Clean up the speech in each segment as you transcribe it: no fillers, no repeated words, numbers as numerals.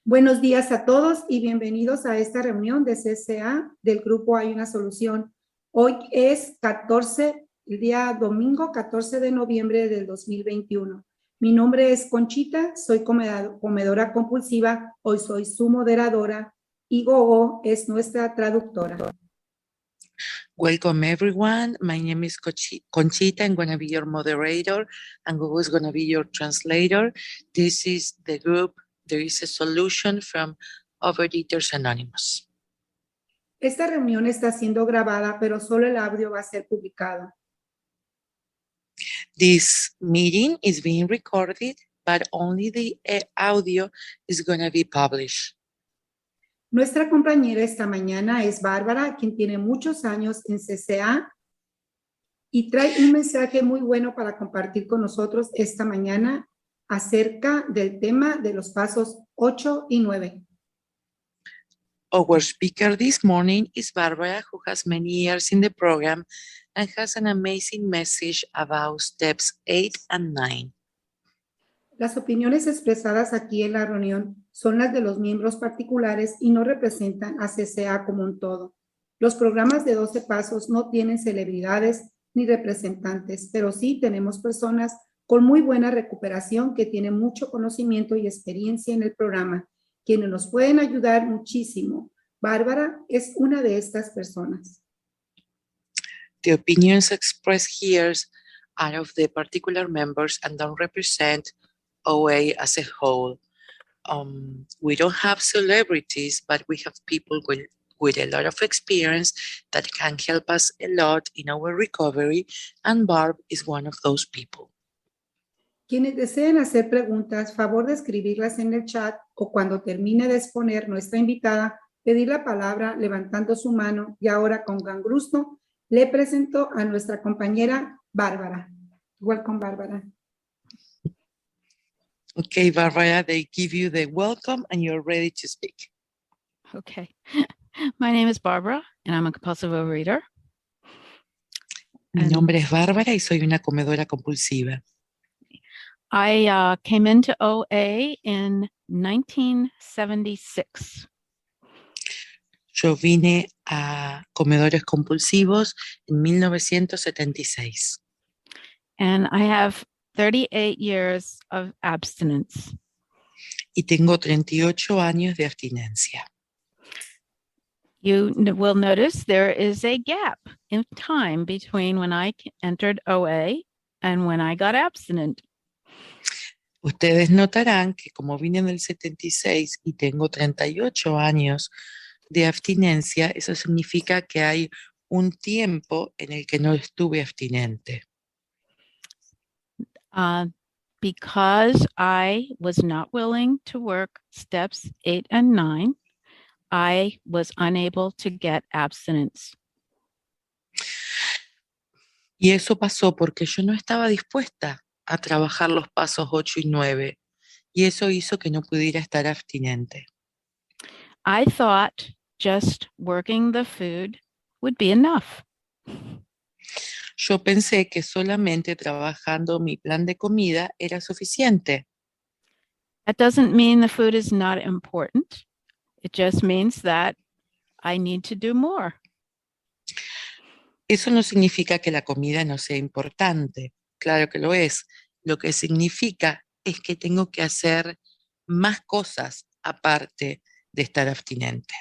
Buenos días a todos y bienvenidos a esta reunión de CCA del grupo Hay una Solución. Hoy es el día domingo 14 de noviembre del 2021. Mi nombre es Conchita, soy comedora compulsiva, hoy soy su moderadora y Gogo es nuestra traductora. Welcome everyone. My name is Conchita. I'm going to be your moderator and Gogo is going to be your translator. This is the group. There is a solution from Overeaters Anonymous. Esta reunión está siendo grabada, pero solo el audio va a ser publicado. This meeting is being recorded, but only the audio is going to be published. Nuestra compañera esta mañana es Bárbara, quien tiene muchos años en CCA y trae un mensaje muy bueno para compartir con nosotros esta mañana acerca del tema de los pasos 8 y 9. Our speaker this morning is Bárbara, who has many years in the program and has an amazing message about steps 8 and 9. Las opiniones expresadas aquí en la reunión son las de los miembros particulares y no representan a CCA como un todo. Los programas de 12 pasos no tienen celebridades ni representantes, pero sí tenemos personas con muy buena recuperación que tienen mucho conocimiento y experiencia en el programa, quienes nos pueden ayudar muchísimo. Bárbara es una de estas personas. The opinions expressed here are of the particular members and don't represent OA as a whole. We don't have celebrities, but we have people with a lot of experience that can help us a lot in our recovery, and Barb is one of those people. Quienes deseen hacer preguntas, favor de escribirlas en el chat o cuando termine de exponer nuestra invitada, pedir la palabra levantando su mano y ahora con gran gusto le presento a nuestra compañera Bárbara. Welcome, Bárbara. Okay, Bárbara, they give you the welcome and you're ready to speak. Okay. My name is Bárbara and I'm a compulsive overeater. Mi nombre es Bárbara y soy una comedora compulsiva. I came into OA in 1976. Yo vine a comedores compulsivos en 1976. And I have 38 years of abstinence. Y tengo 38 años de abstinencia. You will notice there is a gap in time between when I entered OA and when I got abstinent. Ustedes notarán que como vine en el 76 y tengo 38 años de abstinencia, eso significa que hay un tiempo en el que no estuve abstinente. Because I was not willing to work steps 8 and 9, I was unable to get abstinence. Y eso pasó porque yo no estaba dispuesta a trabajar los pasos 8 y 9, y eso hizo que no pudiera estar abstinente. I thought just working the food would be enough. Yo pensé que solamente trabajando mi plan de comida era suficiente. That doesn't mean the food is not important. It just means that I need to do more. Eso no significa que la comida no sea importante. Claro que lo es. Lo que significa es que tengo que hacer más cosas aparte de estar abstinente.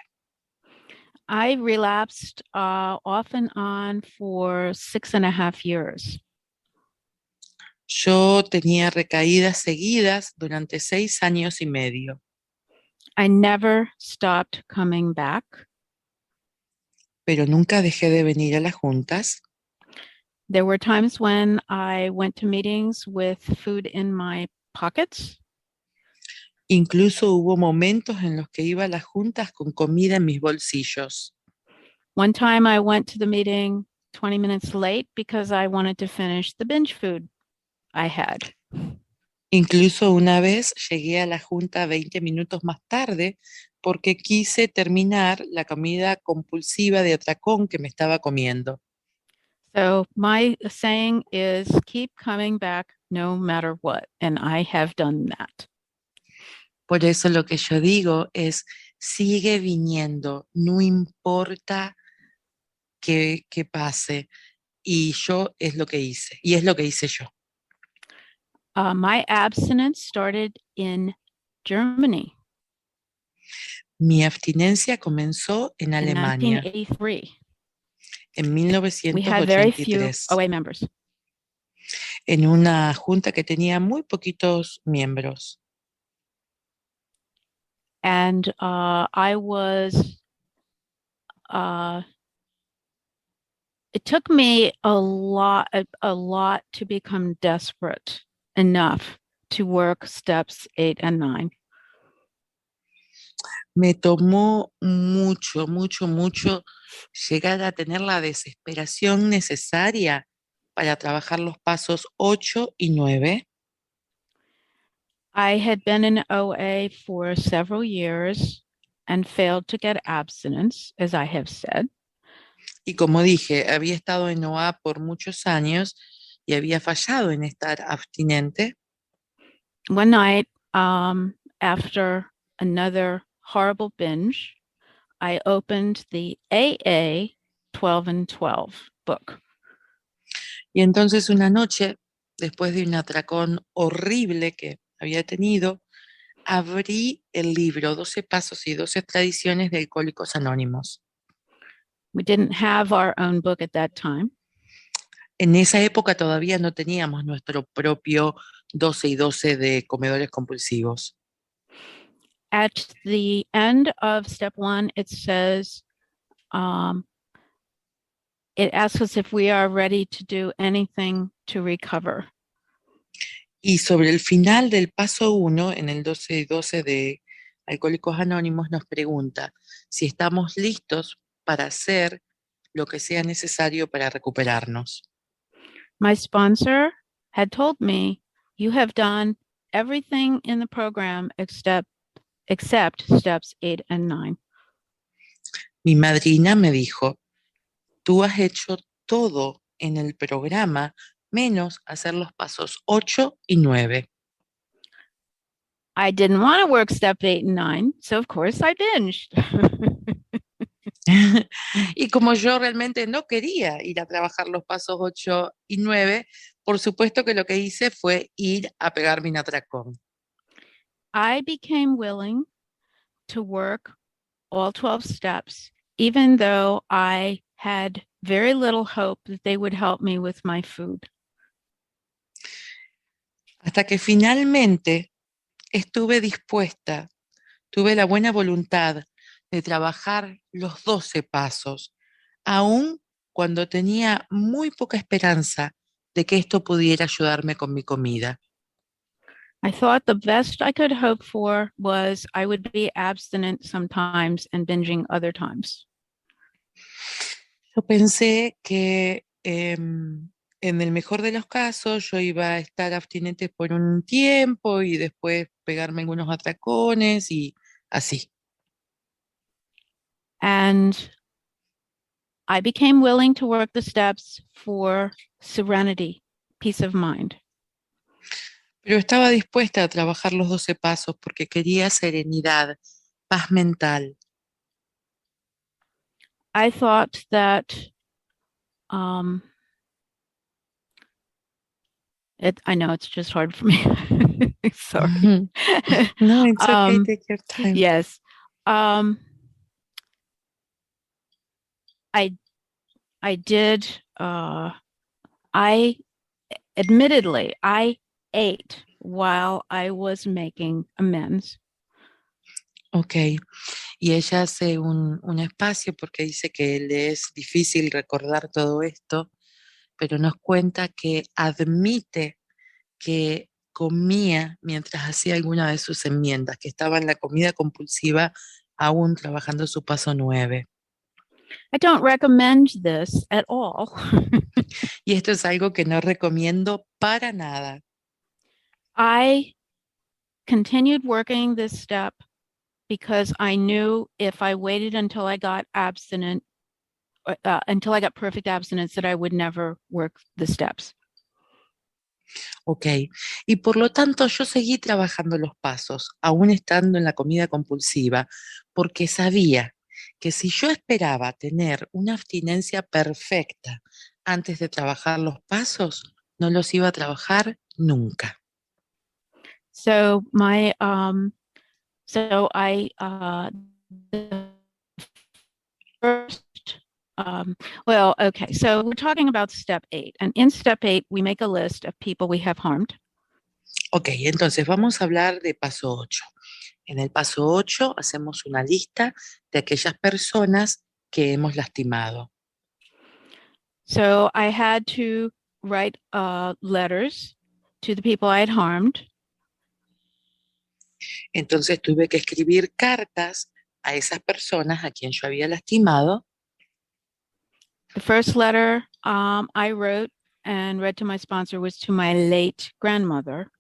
I relapsed off and on for 6.5 years. Yo tenía recaídas seguidas durante 6 años y medio. I never stopped coming back. Pero nunca dejé de venir a las juntas. There were times when I went to meetings with food in my pockets. Incluso hubo momentos en los que iba a las juntas con comida en mis bolsillos. One time I went to the meeting 20 minutes late because I wanted to finish the binge food I had. Incluso una vez llegué a la junta 20 minutos más tarde porque quise terminar la comida compulsiva de atracón que me estaba comiendo. So my saying is keep coming back no matter what, and I have done that. Por eso lo que yo digo es, sigue viniendo, no importa qué pase. Y yo es lo que hice, y es lo que hice yo. My abstinence started in Germany Mi abstinencia comenzó en in Alemania 1983. en We had very few 1983, OA members. en una junta que tenía muy poquitos miembros. And I was, it took me a lot to become desperate enough to work steps 8 and 9. Me tomó mucho llegar a tener la desesperación necesaria para trabajar los pasos 8 y 9. I had been in OA for several years and failed to get abstinence, as I have said. Y como dije, había estado en OA por muchos años y había fallado en estar abstinente. One night, after another horrible binge, I opened the AA 12 and 12 book. Y entonces una noche, después de un atracón horrible que había tenido, abrí el libro 12 Pasos y 12 Tradiciones de Alcohólicos Anónimos. We didn't have our own book at that time. En esa época todavía no teníamos nuestro propio 12 y 12 de comedores compulsivos. At the end of step 1, it says, it asks us if we are ready to do anything to recover. Y sobre el final del paso 1, en el 12 y 12 de Alcohólicos Anónimos, nos pregunta si estamos listos para hacer lo que sea necesario para recuperarnos. My sponsor had told me, you have done everything in the program except steps 8 and 9. Mi madrina me dijo, tú has hecho todo en el programa menos hacer los pasos 8 y 9. I didn't want to work step 8 and 9, so of course I binged. Y como yo realmente no quería ir a trabajar los pasos 8 y 9, por supuesto que lo que hice fue ir a pegarme un atracón. I became willing to work all 12 steps, even though I had very little hope that they would help me with my food. Hasta que finalmente estuve dispuesta, tuve la buena voluntad de trabajar los 12 pasos, aun cuando tenía muy poca esperanza de que esto pudiera ayudarme con mi comida. I thought the best I could hope for was I would be abstinent sometimes and binging other times. Yo pensé que en el mejor de los casos yo iba a estar abstinente por un tiempo y después pegarme algunos atracones y así. And I became willing to work the steps for serenity, peace of mind. Pero estaba dispuesta a trabajar los 12 pasos porque quería serenidad, paz mental. I thought that I know it's just hard for me. Sorry. No, it's okay, take your time. Yes. I did, admittedly, I ate while I was making amends. Ok, y ella hace un espacio porque dice que le es difícil recordar todo esto, pero nos cuenta que admite que comía mientras hacía alguna de sus enmiendas, que estaba en la comida compulsiva aún trabajando su paso 9. I don't recommend this at all. Y esto es algo que no recomiendo para nada. I continued working this step because I knew if I waited until I got abstinent, until I got perfect abstinence, that I would never work the steps. Ok, y por lo tanto yo seguí trabajando los pasos, aún estando en la comida compulsiva, porque sabía que si yo esperaba tener una abstinencia perfecta antes de trabajar los pasos, no los iba a trabajar nunca. So the first, okay. So we're talking about step 8, and in step 8, we make a list of people we have harmed. Ok, entonces vamos a hablar de paso 8. En el paso 8 hacemos una lista de aquellas personas que hemos lastimado. So I had to write letters to the people I had harmed. Entonces tuve que escribir cartas a esas personas a quien yo había lastimado. The first letter I wrote and read to my sponsor was to my late grandmother.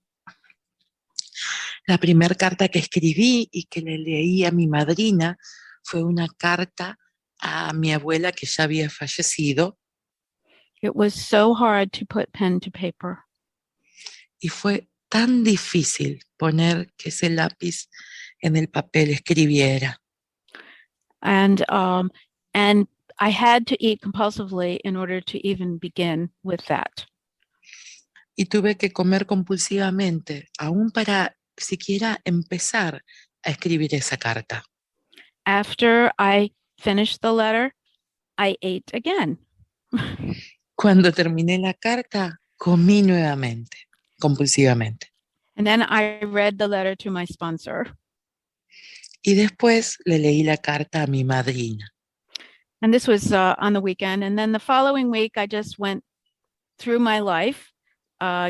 La primera carta que escribí y que le leí a mi madrina fue una carta a mi abuela que ya había fallecido. It was so hard to put pen to paper. Y fue tan difícil poner que ese lápiz en el papel escribiera. And I had to eat compulsively in order to even begin with that. Y tuve que comer compulsivamente, aún para siquiera empezar a escribir esa carta. After I finished the letter, I ate again. Cuando terminé la carta, comí nuevamente, compulsivamente. And then I read the letter to my sponsor. Y después le leí la carta a mi madrina. And this was on the weekend. And then the following week, I just went through my life,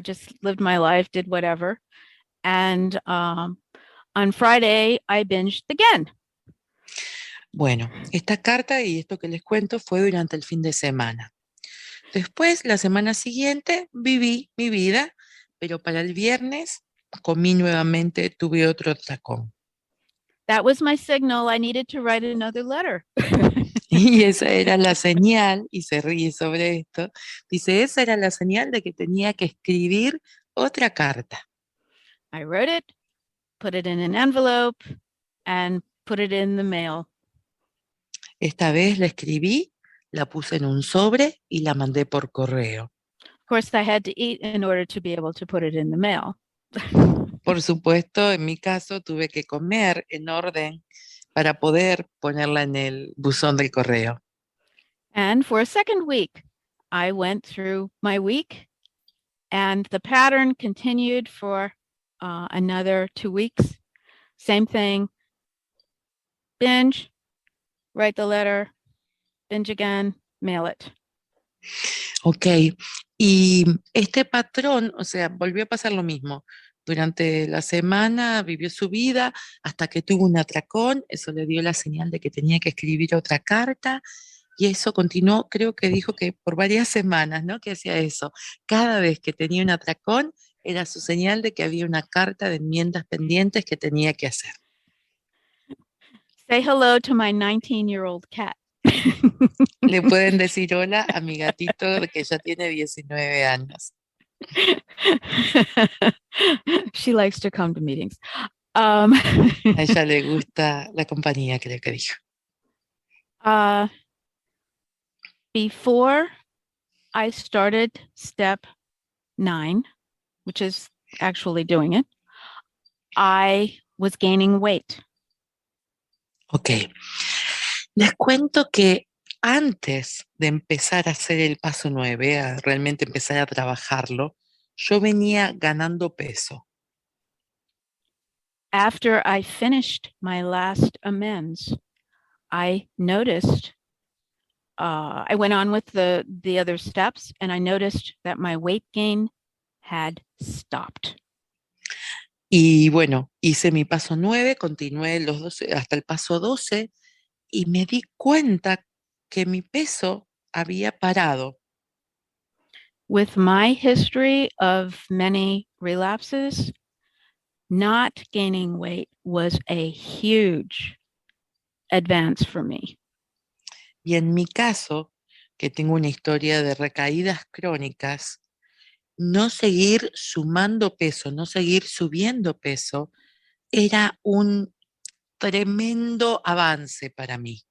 just lived my life, did whatever. And on Friday, I binged again. Bueno, esta carta y esto que les cuento fue durante el fin de semana. Después, la semana siguiente, viví mi vida, pero para el viernes comí nuevamente, tuve otro atracón. That was my signal. I needed to write another letter. Y esa era la señal, y se ríe sobre esto, dice, esa era la señal de que tenía que escribir otra carta. I wrote it, put it in an envelope, and put it in the mail. Esta vez la escribí, la puse en un sobre y la mandé por correo. Of course, I had to eat in order to be able to put it in the mail. Por supuesto, en mi caso tuve que comer en orden para poder ponerla en el buzón del correo. And for a second week, I went through my week, and the pattern continued for another 2 weeks. Same thing, binge, write the letter, binge again, mail it. Ok, y este patrón, o sea, volvió a pasar lo mismo. Durante la semana vivió su vida hasta que tuvo un atracón, eso le dio la señal de que tenía que escribir otra carta y eso continuó, creo que dijo que por varias semanas, ¿no? Que hacía eso. Cada vez que tenía un atracón era su señal de que había una carta de enmiendas pendientes que tenía que hacer. Say hello to my 19-year-old cat. Le pueden decir hola a mi gatito que ya tiene 19 años. She likes to come to meetings. A ella le gusta la compañía, creo que dijo. Before I started step 9, which is actually doing it, I was gaining weight. Ok. Les cuento que antes de empezar a hacer el paso 9, a realmente empezar a trabajarlo, yo venía ganando peso. After I finished my last amends, I noticed, I went on with the other steps, and I noticed that my weight gain had stopped. Y bueno, hice mi paso 9, continué los 12, hasta el paso 12 y me di cuenta que mi peso había parado. With my history of many relapses, not gaining weight was a huge advance for me. Y en mi caso, que tengo una historia de recaídas crónicas, no seguir sumando peso, no seguir subiendo peso, era un tremendo avance para mí.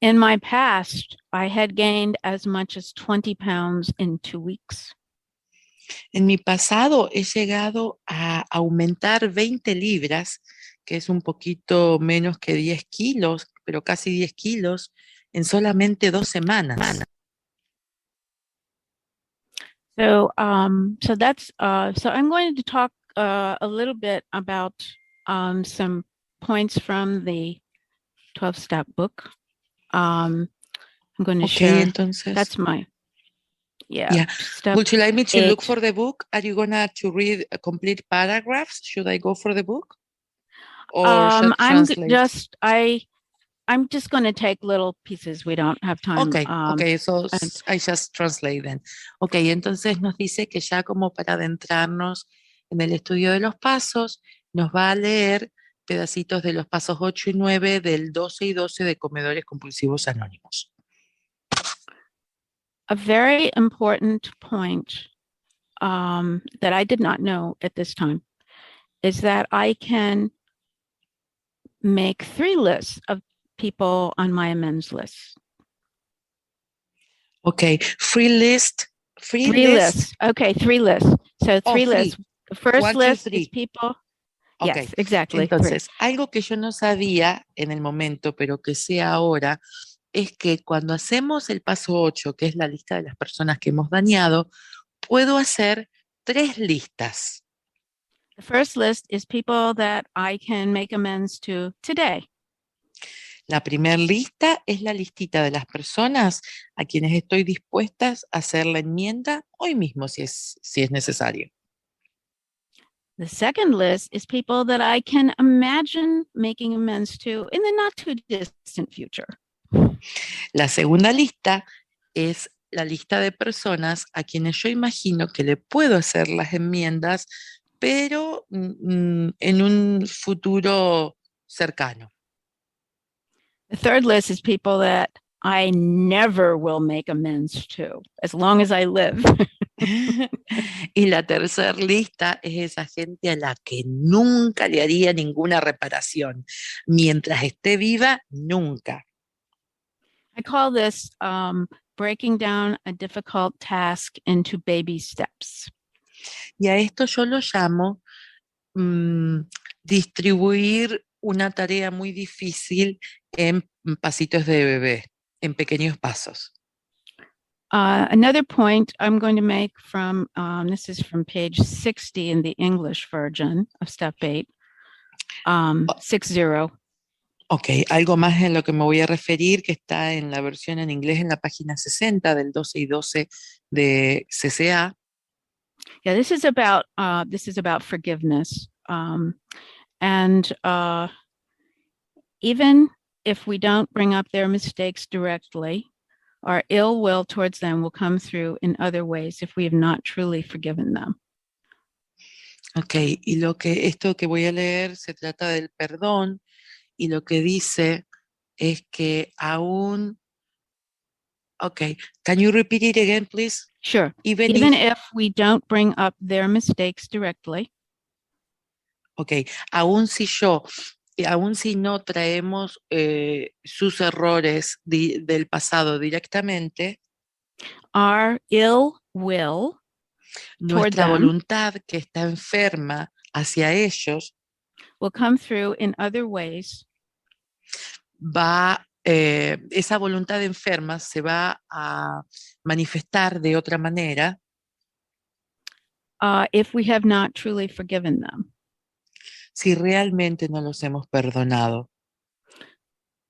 In my past, I had gained as much as 20 pounds in 2 weeks. En mi pasado he llegado a aumentar 20 libras, que es un poquito menos que 10 kilos, pero casi 10 kilos, en solamente 2 semanas. So I'm going to talk a little bit about some points from the 12-step book. I'm going to share. Entonces, That's my, step would you like me to 8. look for the book? Are you gonna to read complete paragraphs? Should I go for the book? Or should I translate? I'm just going to take little pieces. We don't have time. So I just translate then. Entonces nos dice que ya como para adentrarnos en el estudio de los pasos, nos va a leer pedacitos de los pasos 8 y 9 del 12 y 12 de Comedores Compulsivos Anónimos. A very important point that I did not know at this time is that I can make 3 lists of people on my amends list. Free list. 3 lists. Okay, 3 lists. So 3 lists. The first 1, 2, list 3. is people. Yes, exactly. Entonces, algo que yo no sabía en el momento, pero que sé ahora, es que cuando hacemos el paso 8, que es la lista de las personas que hemos dañado, puedo hacer 3 listas. The first list is people that I can make amends to today. La primera lista es la listita de las personas a quienes estoy dispuestas a hacer la enmienda hoy mismo si es necesario. The second list is people that I can imagine making amends to in the not too distant future. La segunda lista es la lista de personas a quienes yo imagino que le puedo hacer las enmiendas, pero en un futuro cercano. The third list is people that I never will make amends to as long as I live. Y la tercera lista es esa gente a la que nunca le haría ninguna reparación. Mientras esté viva, nunca. I call this breaking down a difficult task into baby steps. Y a esto yo lo llamo distribuir una tarea muy difícil en pasitos de bebé, en pequeños pasos. Another point I'm going to make from, this is from page 60 in the English version of step 8, 60. Algo más en lo que me voy a referir, que está en la versión en inglés en la página 60 del 12 y 12 de CCA. Yeah, this is about forgiveness. Even if we don't bring up their mistakes directly, our ill will towards them will come through in other ways if we have not truly forgiven them. Y esto que voy a leer se trata del perdón, y lo que dice es que aún... can you repeat it again, please? Sure. Even if we don't bring up their mistakes directly. Aún si no traemos sus errores del pasado directamente, our ill will, nuestra voluntad que está enferma hacia ellos, will come through in other ways. Esa voluntad enferma se va a manifestar de otra manera if we have not truly forgiven them. Si realmente no los hemos perdonado.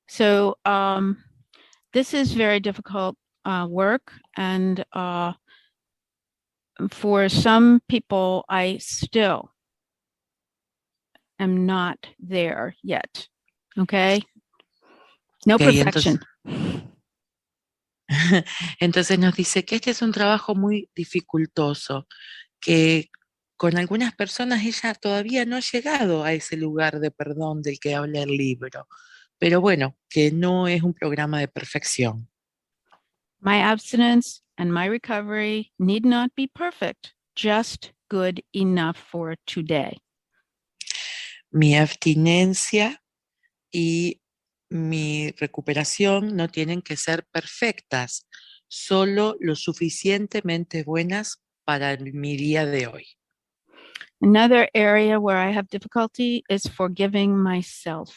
So this is very difficult work, and for some people, I still am not there yet. No perfection. Entonces nos dice que este es un trabajo muy dificultoso, que con algunas personas ella todavía no ha llegado a ese lugar de perdón del que habla el libro, pero bueno, que no es un programa de perfección. My abstinence and my recovery need not be perfect, just good enough for today. Mi abstinencia y mi recuperación no tienen que ser perfectas, solo lo suficientemente buenas para mi día de hoy. Another area where I have difficulty is forgiving myself.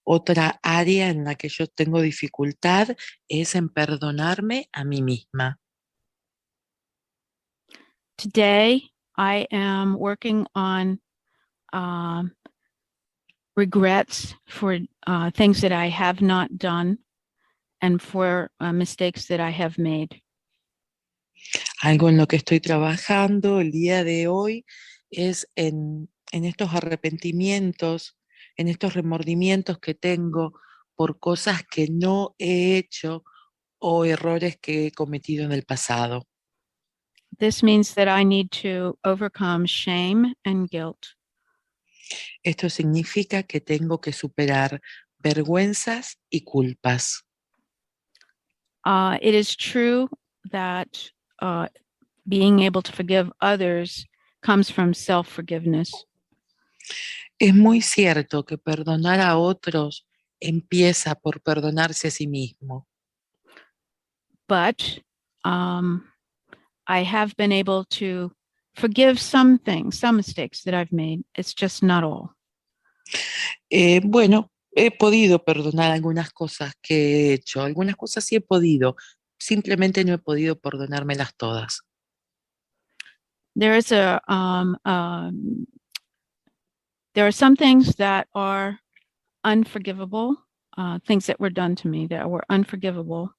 Otra área en la que yo tengo dificultad es en perdonarme a mí misma. Today, I am working on regrets for things that I have not done and for mistakes that I have made. Algo en lo que estoy trabajando el día de hoy es en estos arrepentimientos, en estos remordimientos que tengo por cosas que no he hecho o errores que he cometido en el pasado. This means that I need to overcome shame and guilt. Esto significa que tengo que superar vergüenzas y culpas. It is true that being able to forgive others comes from self-forgiveness. Es muy cierto que perdonar a otros empieza por perdonarse a sí mismo, But I have been able to forgive some things, some mistakes that I've made. It's just not all. Bueno, he podido perdonar algunas cosas que he hecho, algunas cosas sí he podido, simplemente no he podido perdonármelas todas. There is there are some things that are unforgivable, things that were done to me that were unforgivable.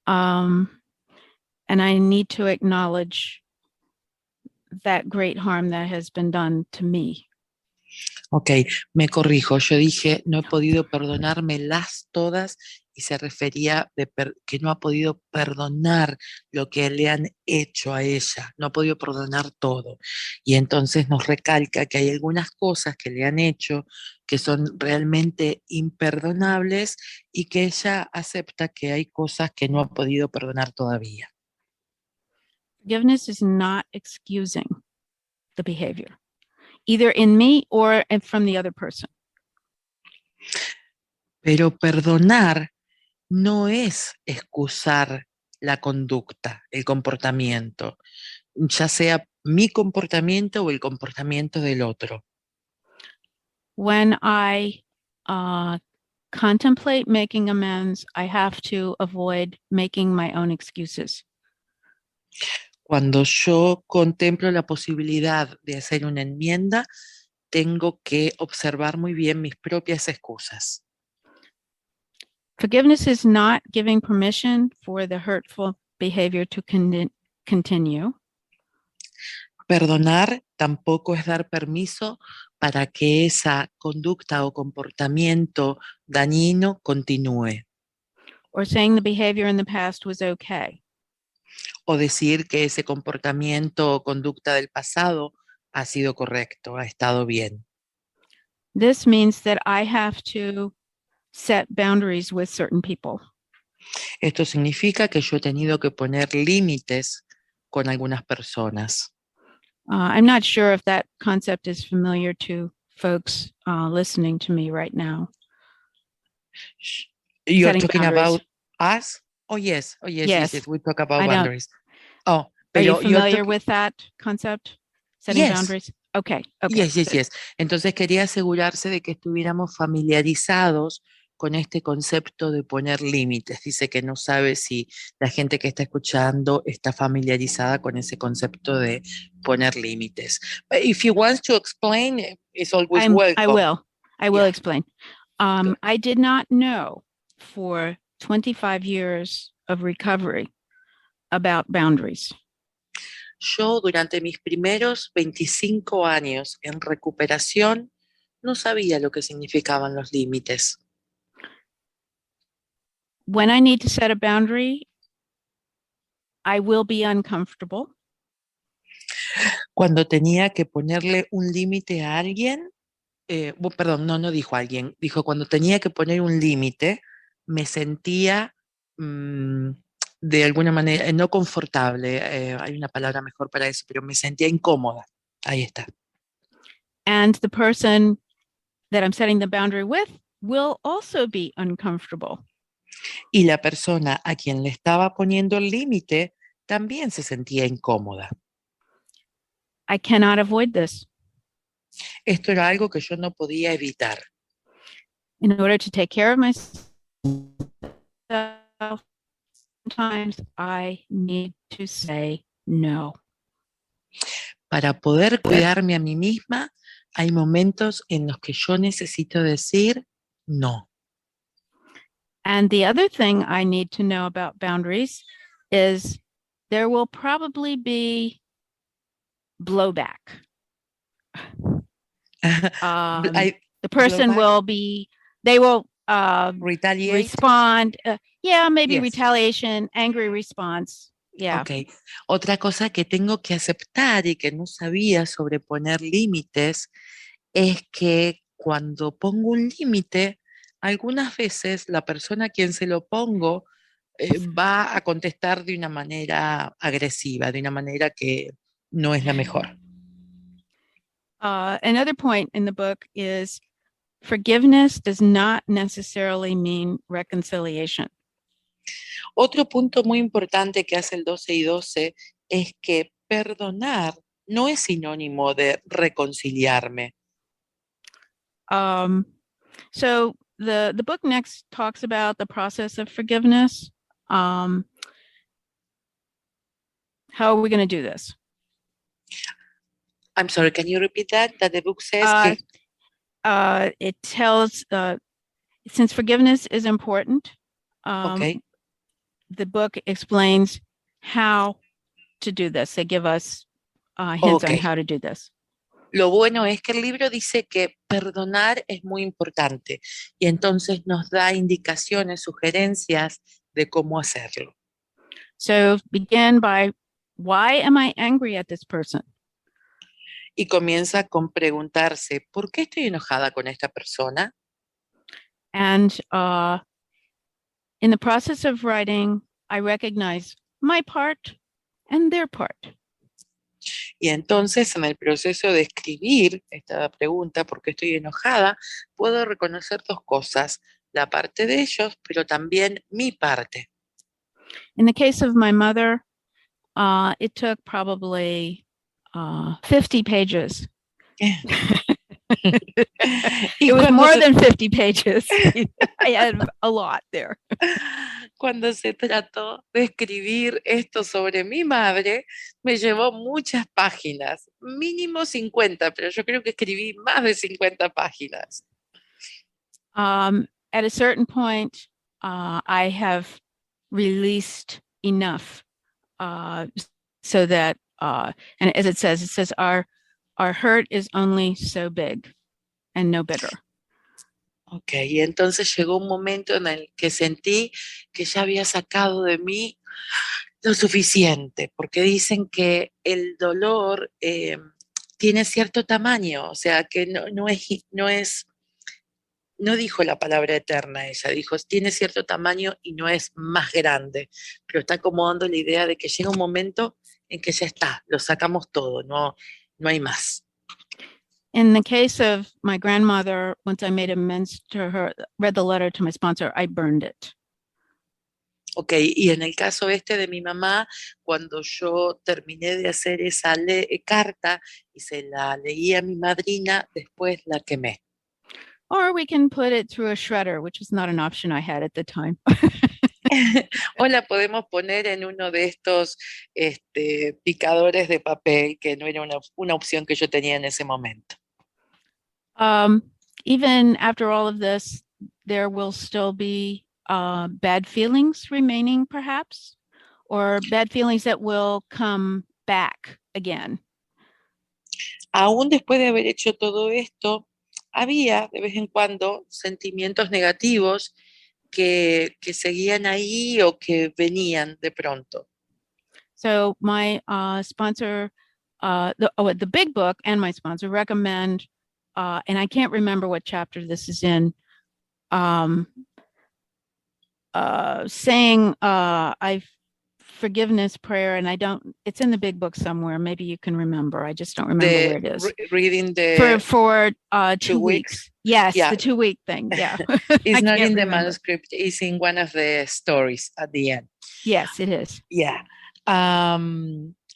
And I need to acknowledge that great harm that has been done to me. Ok, me corrijo, yo dije no he podido perdonármelas todas y se refería de que no ha podido perdonar lo que le han hecho a ella, no ha podido perdonar todo. Y entonces nos recalca que hay algunas cosas que le han hecho que son realmente imperdonables y que ella acepta que hay cosas que no ha podido perdonar todavía. Forgiveness is not excusing the behavior, either in me or from the other person. Pero perdonar no es excusar la conducta, el comportamiento, ya sea mi comportamiento o el comportamiento del otro. When I contemplate making amends, I have to avoid making my own excuses. Cuando yo contemplo la posibilidad de hacer una enmienda, tengo que observar muy bien mis propias excusas. Forgiveness is not giving permission for the hurtful behavior to continue. Perdonar tampoco es dar permiso para que esa conducta o comportamiento dañino continúe. Or saying the behavior in the past was okay. O decir que ese comportamiento o conducta del pasado ha sido correcto, ha estado bien. This means that I have to set boundaries with certain people. Esto significa que yo he tenido que poner límites con algunas personas. I'm not sure if that concept is familiar to folks listening to me right now. You're Setting talking boundaries. about us? Oh, yes. Oh, yes, Yes. yes. We talk about I know. boundaries. Oh, Are you pero familiar with that concept? Setting Yes. boundaries? Okay. Yes, yes, Good. yes. Entonces quería asegurarse de que estuviéramos familiarizados con este concepto de poner límites. Dice que no sabe si la gente que está escuchando está familiarizada con ese concepto de poner límites. But if you want to explain, it's always welcome. I will Yeah. explain. I did not know for 25 years of recovery about boundaries. Yo durante mis primeros 25 años en recuperación no sabía lo que significaban los límites. When I need to set a boundary, I will be uncomfortable. Cuando tenía que ponerle un límite a alguien, perdón, no dijo alguien, dijo cuando tenía que poner un límite, me sentía de alguna manera, no confortable, hay una palabra mejor para eso, pero me sentía incómoda. Ahí está. And the person that I'm setting the boundary with will also be uncomfortable. Y la persona a quien le estaba poniendo el límite también se sentía incómoda. I cannot avoid this. Esto era algo que yo no podía evitar. In order to take care of myself, sometimes I need to say no. Para poder cuidarme a mí misma, hay momentos en los que yo necesito decir no. And the other thing I need to know about boundaries is there will probably be blowback. The person will be, they will retaliate. Respond. Maybe Yes. retaliation, angry response. Yeah. Okay. Otra cosa que tengo que aceptar y que no sabía sobre poner límites es que cuando pongo un límite, algunas veces la persona a quien se lo pongo va a contestar de una manera agresiva, de una manera que no es la mejor. Another point in the book is forgiveness does not necessarily mean reconciliation. Otro punto muy importante que hace el 12 y 12 es que perdonar no es sinónimo de reconciliarme. So the book next talks about the process of forgiveness. How are we going to do this? I'm sorry, can you repeat that? That the book says it tells, since forgiveness is important, okay. The book explains how to do this. They give us hints on how to do this. Lo bueno es que el libro dice que perdonar es muy importante y entonces nos da indicaciones, sugerencias de cómo hacerlo. So begin by, why am I angry at this person? Y comienza con preguntarse, ¿por qué estoy enojada con esta persona? And in the process of writing, I recognize my part and their part. Y entonces en el proceso de escribir esta pregunta, ¿por qué estoy enojada?, puedo reconocer dos cosas, la parte de ellos, pero también mi parte. In the case of my mother, it took probably 50 pages. It was more than 50 pages. I had a lot there. Cuando se trató de escribir esto sobre mi madre, me llevó muchas páginas, mínimo 50, pero yo creo que escribí más de 50 páginas. At a certain point, I have released enough so that, and as it says our hurt is only so big and no bigger. Ok, y entonces llegó un momento en el que sentí que ya había sacado de mí lo suficiente, porque dicen que el dolor tiene cierto tamaño, o sea, que no dijo la palabra eterna ella, dijo, tiene cierto tamaño y no es más grande, pero está como dando la idea de que llega un momento en que ya está, lo sacamos todo, no hay más. In the case of my grandmother, once I made amends to her, read the letter to my sponsor, I burned it. Ok, y en el caso de mi mamá, cuando yo terminé de hacer esa carta y se la leí a mi madrina, después la quemé. Or we can put it through a shredder, which was not an option I had at the time. O la podemos poner en uno de estos picadores de papel, que no era una opción que yo tenía en ese momento. Even after all of this, there will still be bad feelings remaining, perhaps, or bad feelings that will come back again. Aún después de haber hecho todo esto, había de vez en cuando sentimientos negativos que seguían ahí o que venían de pronto. So my sponsor, the big book and my sponsor recommend, and I can't remember what chapter this is in, saying forgiveness prayer, and it's in the big book somewhere. Maybe you can remember. I just don't remember where it is. Reading the for 2 weeks. Yes, Yeah. the 2-week thing. Yeah. It's not in the remember. manuscript. It's in one of the stories at the end. Yes, it is. Yeah.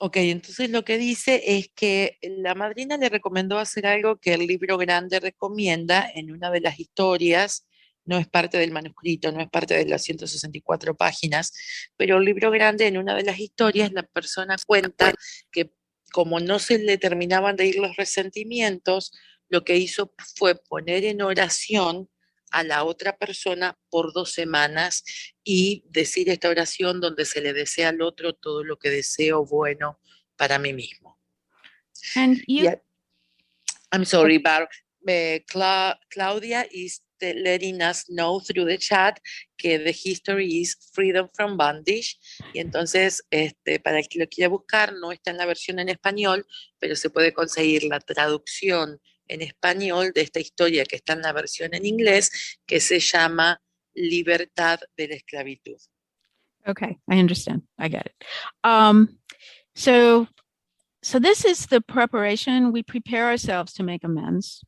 Ok, entonces lo que dice es que la madrina le recomendó hacer algo que el libro grande recomienda en una de las historias. No es parte del manuscrito, no es parte de las 164 páginas, pero el libro grande, en una de las historias, la persona cuenta que como no se le terminaban de ir los resentimientos, lo que hizo fue poner en oración a la otra persona por 2 semanas y decir esta oración donde se le desea al otro todo lo que deseo bueno para mí mismo. And you... I'm sorry, Barb. Claudia is letting us know through the chat que the history is Freedom from Bondage. Y entonces, para el que lo quiera buscar, no está en la versión en español, pero se puede conseguir la traducción en español de esta historia que está en la versión en inglés, que se llama Libertad de la Esclavitud. Okay, I understand. I get it. So this is the preparation. We prepare ourselves to make amends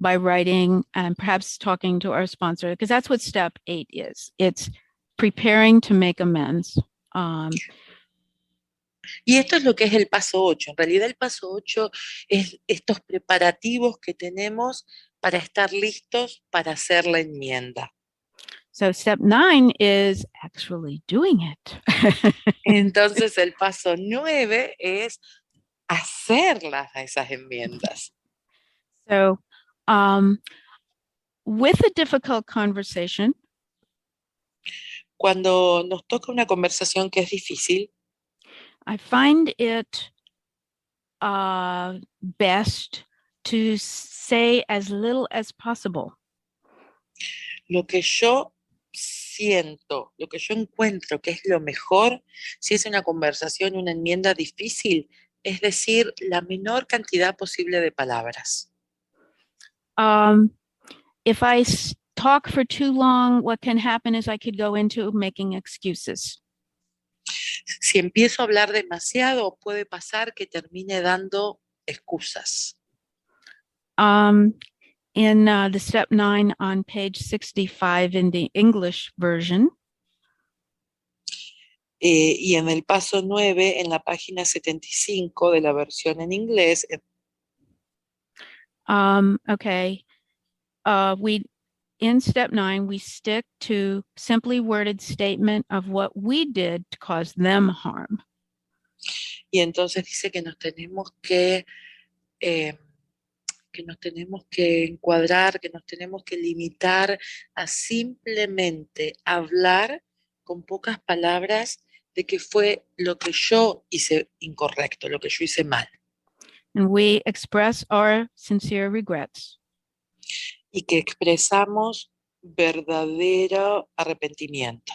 by writing and perhaps talking to our sponsor, because that's what step 8 is. It's preparing to make amends. Y esto es lo que es el paso 8. En realidad el paso 8 es estos preparativos que tenemos para estar listos para hacer la enmienda. So step 9 is actually doing it. Entonces el paso 9 es hacerlas a esas enmiendas. So with a difficult conversation, cuando nos toca una conversación que es difícil, I find it best to say as little as possible. Lo que yo siento, lo que yo encuentro que es lo mejor, si es una conversación, una enmienda difícil, es decir la menor cantidad posible de palabras. If I talk for too long, what can happen is I could go into making excuses. Si empiezo a hablar demasiado, puede pasar que termine dando excusas. In the step 9 on page 65 in the English version, y en el paso 9, en la página 75 de la versión en inglés. Okay. In step 9, we stick to simply worded statement of what we did to cause them harm. Y entonces dice que nos tenemos que encuadrar, que nos tenemos que limitar a simplemente hablar con pocas palabras de que fue lo que yo hice incorrecto, lo que yo hice mal. And we express our sincere regrets. Y que expresamos verdadero arrepentimiento.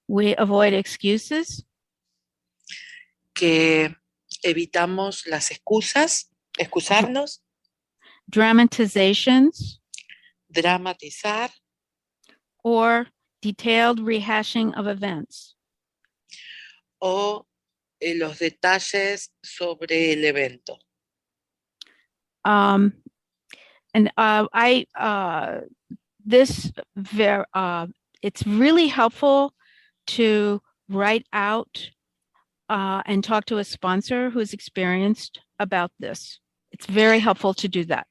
We avoid excuses. Que evitamos las excusarnos. Dramatizations. Dramatizar. Or detailed rehashing of events. O los detalles sobre el evento. And it's really helpful to write out and talk to a sponsor who's experienced about this. It's very helpful to do that.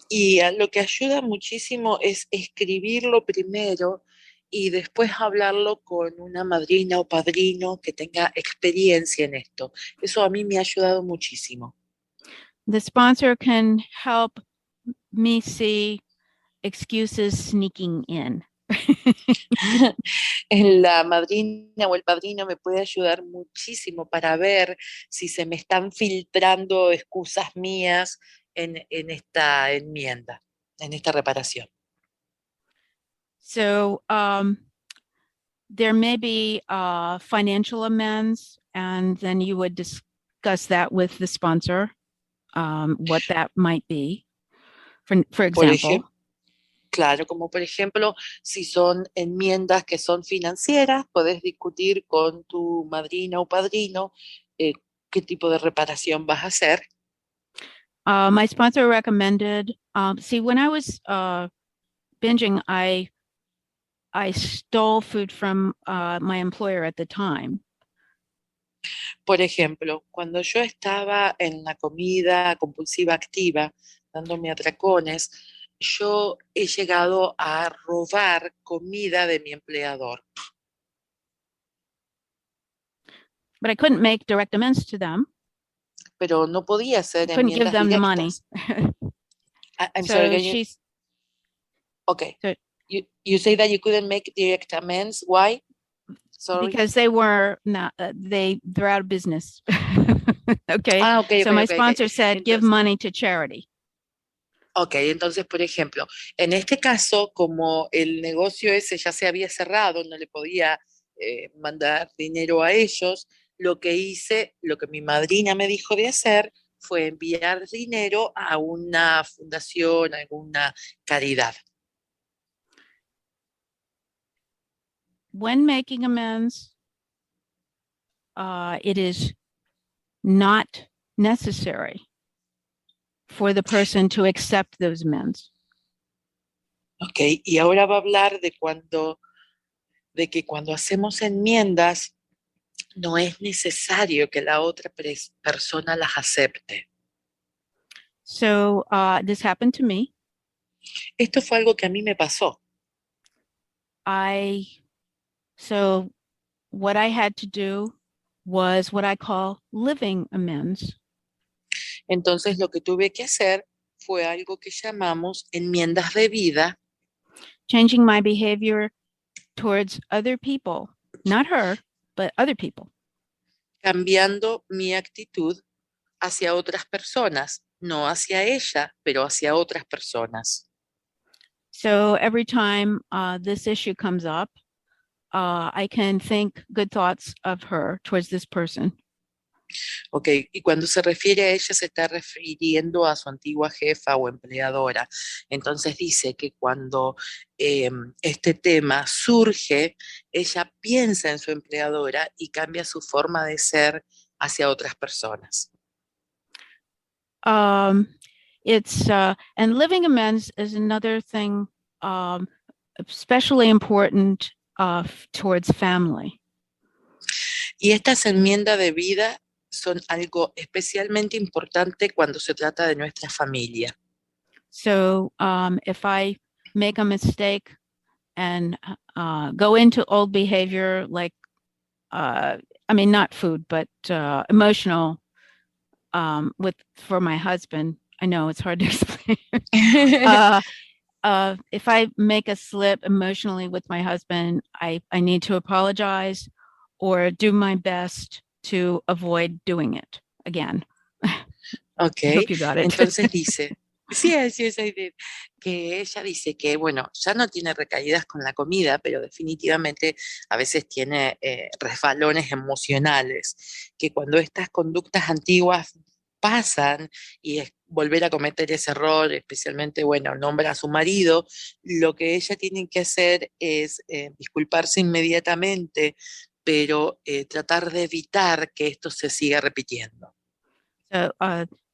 Y lo que ayuda muchísimo es escribirlo primero y después hablarlo con una madrina o padrino que tenga experiencia en esto. Eso a mí me ha ayudado muchísimo. The sponsor can help me see excuses sneaking in. La madrina o el padrino me puede ayudar muchísimo para ver si se me están filtrando excusas mías en esta enmienda, en esta reparación. So there may be financial amends, and then you would discuss that with the sponsor, what that might be. For example. Claro, como por ejemplo, si son enmiendas que son financieras, podés discutir con tu madrina o padrino eh, qué tipo de reparación vas a hacer. My sponsor recommended, see, when I was binging, I stole food from my employer at the time. Por ejemplo, cuando yo estaba en la comida compulsiva activa, dándome atracones, yo he llegado a robar comida de mi empleador, But I couldn't make direct amends to them. pero no podía I hacer couldn't give enmiendas them the money. directas. I'm So sorry, can you? she's, Okay. so- You say that you couldn't make direct amends. Why? Sorry. because they were not, they're out of business. Okay. Okay, So okay, my okay, sponsor okay. said, give Entonces, money to charity. ok, entonces, por ejemplo, en este caso, como el negocio ese ya se había cerrado, no le podía mandar dinero a ellos, lo que hice, lo que mi madrina me dijo de hacer, fue enviar dinero a una fundación, a alguna caridad. When making amends, it is not necessary for the person to accept those amends. Ok, y ahora va a hablar de que cuando hacemos enmiendas, no es necesario que la otra persona las acepte. So this happened to me. Esto fue algo que a mí me pasó. So what I had to do was what I call living amends. Entonces lo que tuve que hacer fue algo que llamamos enmiendas de vida, Changing my behavior towards other people, not her, but other people. cambiando mi actitud hacia otras personas, no hacia ella, pero hacia otras personas. So every time this issue comes up, I can think good thoughts of her towards this person. Ok, y cuando se refiere a ella se está refiriendo a su antigua jefa o empleadora. Entonces dice que cuando este tema surge, ella piensa en su empleadora y cambia su forma de ser hacia otras personas. And living amends is another thing especially important towards family. Y estas enmiendas de vida son algo especialmente importante cuando se trata de nuestra familia. So if I make a mistake and go into old behavior, like, I mean, not food, but emotional for my husband, I know it's hard to explain. If I make a slip emotionally with my husband, I need to apologize or do my best to avoid doing it again. Ok, I hope you got it. entonces dice, sí, que ella dice que, bueno, ya no tiene recaídas con la comida, pero definitivamente a veces tiene resbalones emocionales, que cuando estas conductas antiguas pasan y es volver a cometer ese error, especialmente, bueno, nombra a su marido, lo que ella tiene que hacer es disculparse inmediatamente, pero tratar de evitar que esto se siga repitiendo. So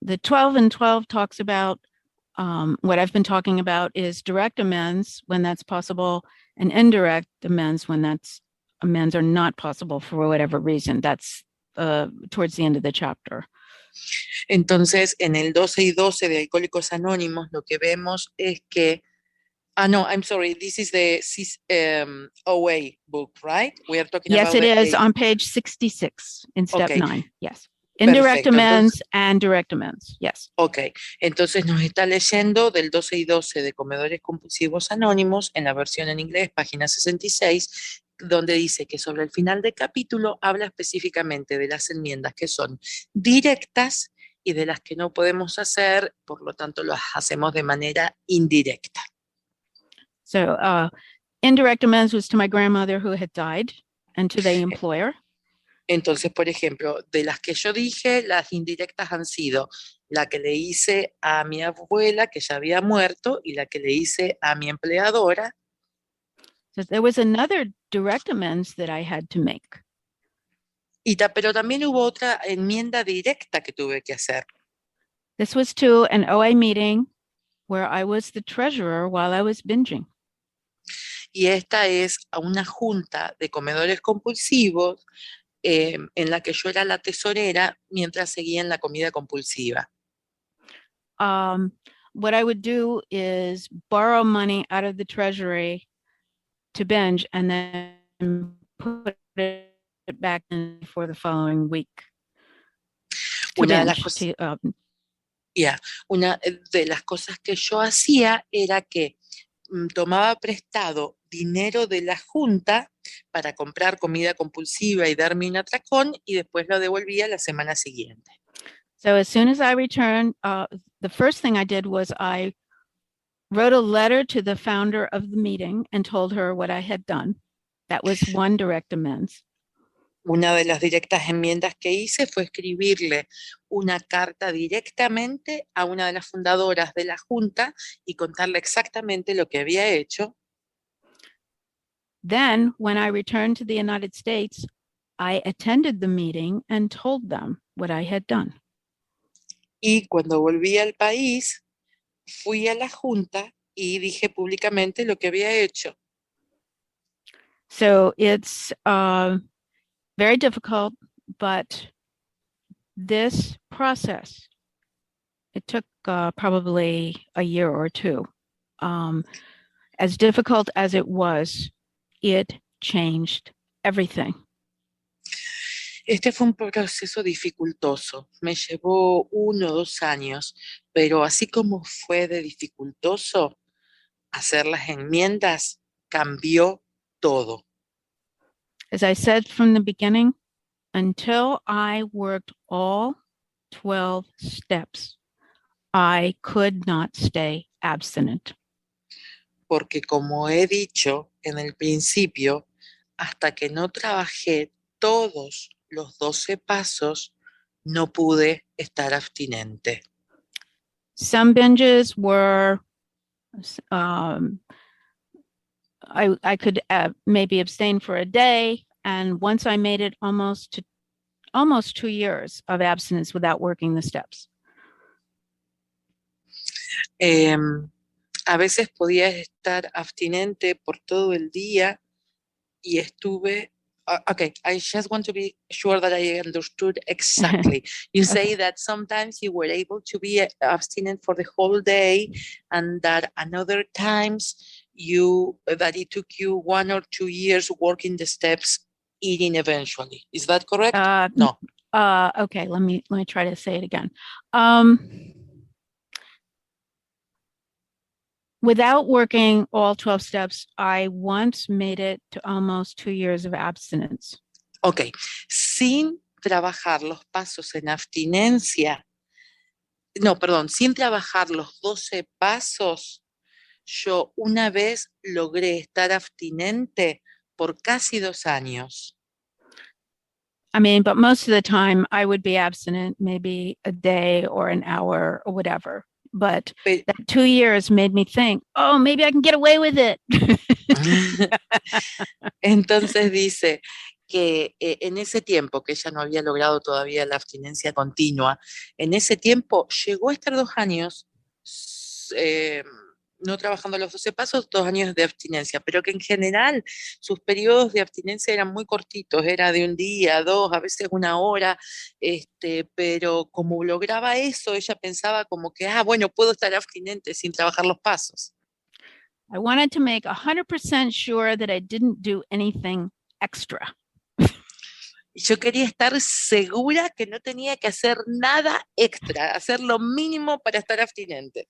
the 12 and 12 talks about what I've been talking about is direct amends when that's possible and indirect amends when amends are not possible for whatever reason. That's towards the end of the chapter. Entonces, en el 12 y 12 de Alcohólicos Anónimos, lo que vemos es que, no, I'm sorry, this is the OA book, right? We are talking yes, about it is on page 66 in step Okay. 9. Yes. Indirect Perfecto. amends and direct amends. Yes. Ok, entonces nos está leyendo del 12 y 12 de Comedores Compulsivos Anónimos en la versión en inglés, página 66, donde dice que sobre el final del capítulo habla específicamente de las enmiendas que son directas y de las que no podemos hacer, por lo tanto las hacemos de manera indirecta. So indirect amends was to my grandmother who had died and to the employer. Entonces, por ejemplo, de las que yo dije, las indirectas han sido la que le hice a mi abuela, que ya había muerto, y la que le hice a mi empleadora. So there was another direct amends that I had to make. Pero también hubo otra enmienda directa que tuve que hacer. This was to an OA meeting where I was the treasurer while I was binging. Y esta es a una junta de comedores compulsivos en la que yo era la tesorera mientras seguía en la comida compulsiva. What I would do is borrow money out of the treasury to binge and then put it back in for the following week. Una de las cosas que yo hacía era que tomaba prestado dinero de la junta para comprar comida compulsiva y darme un atracón y después lo devolvía la semana siguiente. So as soon as I returned, the first thing I did was I wrote a letter to the founder of the meeting and told her what I had done. That was one direct amends. Una de las directas enmiendas que hice fue escribirle una carta directamente a una de las fundadoras de la junta y contarle exactamente lo que había hecho. Then, when I returned to the United States, I attended the meeting and told them what I had done. Y cuando volví al país, fui a la junta y dije públicamente lo que había hecho. So it's very difficult, but this process, it took probably a year or two. As difficult as it was, it changed everything. Este fue un proceso dificultoso. Me llevó 1 o 2 años, pero así como fue de dificultoso hacer las enmiendas, cambió todo. As I said from the beginning, until I worked all 12 steps, I could not stay abstinent. Porque como he dicho en el principio, hasta que no trabajé todos los 12 pasos, no pude estar abstinente. Some binges were, I could maybe abstain for a day, and once I made it almost 2 years of abstinence without working the steps. A veces podía estar abstinente por todo el día y estuve. Okay, I just want to be sure that I understood exactly. You say that sometimes you were able to be abstinent for the whole day, and that another times that it took you 1 or 2 years working the steps, eating eventually. Is that correct? No. Okay, let me try to say it again. Without working all 12 steps, I once made it to almost 2 years of abstinence. Ok, sin trabajar los pasos en abstinencia, sin trabajar los 12 pasos, yo una vez logré estar abstinente por casi 2 años. I mean, but most of the time I would be abstinent maybe a day or an hour or whatever. But that 2 years made me think, oh, maybe I can get away with it. Entonces dice que en ese tiempo, que ella no había logrado todavía la abstinencia continua, en ese tiempo llegó a estar 2 años no trabajando los 12 pasos, 2 años de abstinencia, pero que en general sus periodos de abstinencia eran muy cortitos, era de 1 día, 2, a veces 1 hora, pero como lograba eso, ella pensaba como que, bueno, puedo estar abstinente sin trabajar los pasos. I wanted to make 100% sure that I didn't do anything extra. Yo quería estar segura que no tenía que hacer nada extra, hacer lo mínimo para estar abstinente.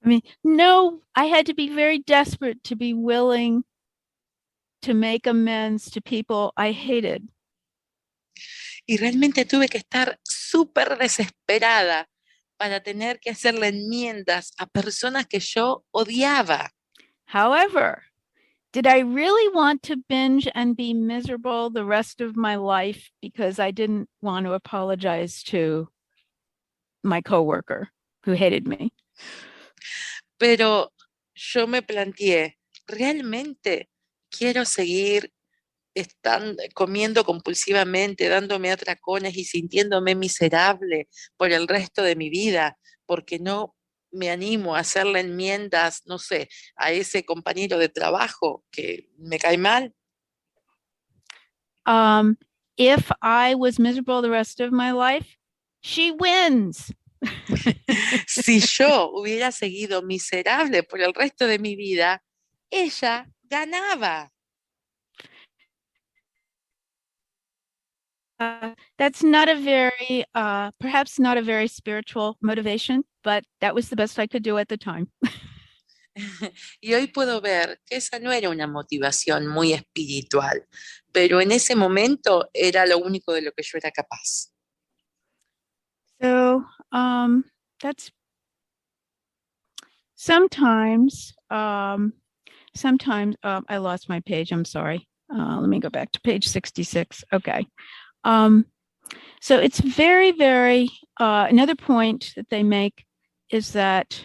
I mean, no, I had to be very desperate to be willing to make amends to people I hated. Y realmente tuve que estar súper desesperada para tener que hacerle enmiendas a personas que yo odiaba. However, Did I really want to binge and be miserable the rest of my life because I didn't want to apologize to my coworker who hated me? Pero yo me planteé, ¿realmente quiero seguir comiendo compulsivamente, dándome atracones y sintiéndome miserable por el resto de mi vida, porque no me animo a hacerle enmiendas, no sé, a ese compañero de trabajo que me cae mal? If I was miserable the rest of my life, she wins. Si yo hubiera seguido miserable por el resto de mi vida, ella ganaba. That's not a very, perhaps not a very spiritual motivation, but that was the best I could do at the time. Y hoy puedo ver que esa no era una motivación muy espiritual, pero en ese momento era lo único de lo que yo era capaz. So that's sometimes, I lost my page. I'm sorry. Let me go back to page 66. Okay. So it's very, very, another point that they make is that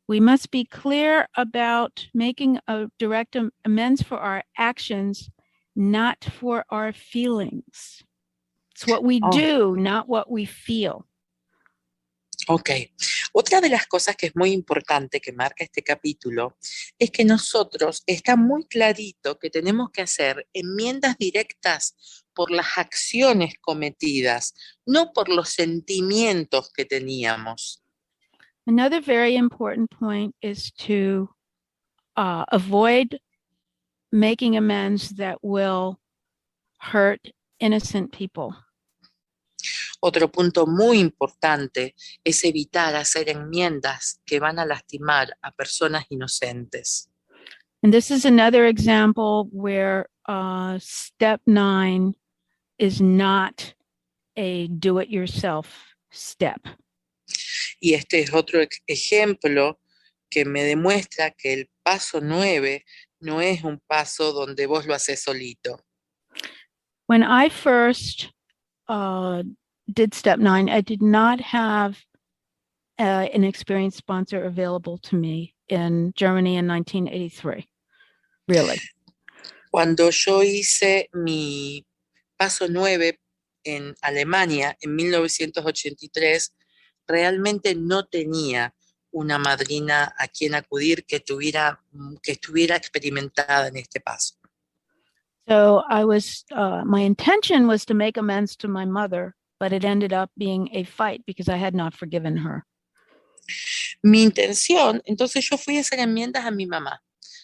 we must be clear about making a direct amends for our actions, not for our feelings. It's what we do, not what we feel. Ok. Otra de las cosas que es muy importante que marca este capítulo es que nosotros está muy clarito que tenemos que hacer enmiendas directas por las acciones cometidas, no por los sentimientos que teníamos. Another very important point is to avoid making amends that will hurt innocent people. Otro punto muy importante es evitar hacer enmiendas que van a lastimar a personas inocentes. And this is another example where step 9 is not a do-it-yourself step. Y este es otro ejemplo que me demuestra que el paso 9 no es un paso donde vos lo haces solito. When I first did step 9, I did not have an experienced sponsor available to me in Germany in 1983. Really. Cuando yo hice mi paso 9 en Alemania en 1983, realmente no tenía una madrina a quien acudir que estuviera experimentada en este paso. So I was, my intention was to make amends to my mother, but it ended up being a fight because I had not forgiven her. Mi intención, entonces yo fui a hacer enmiendas a mi mamá,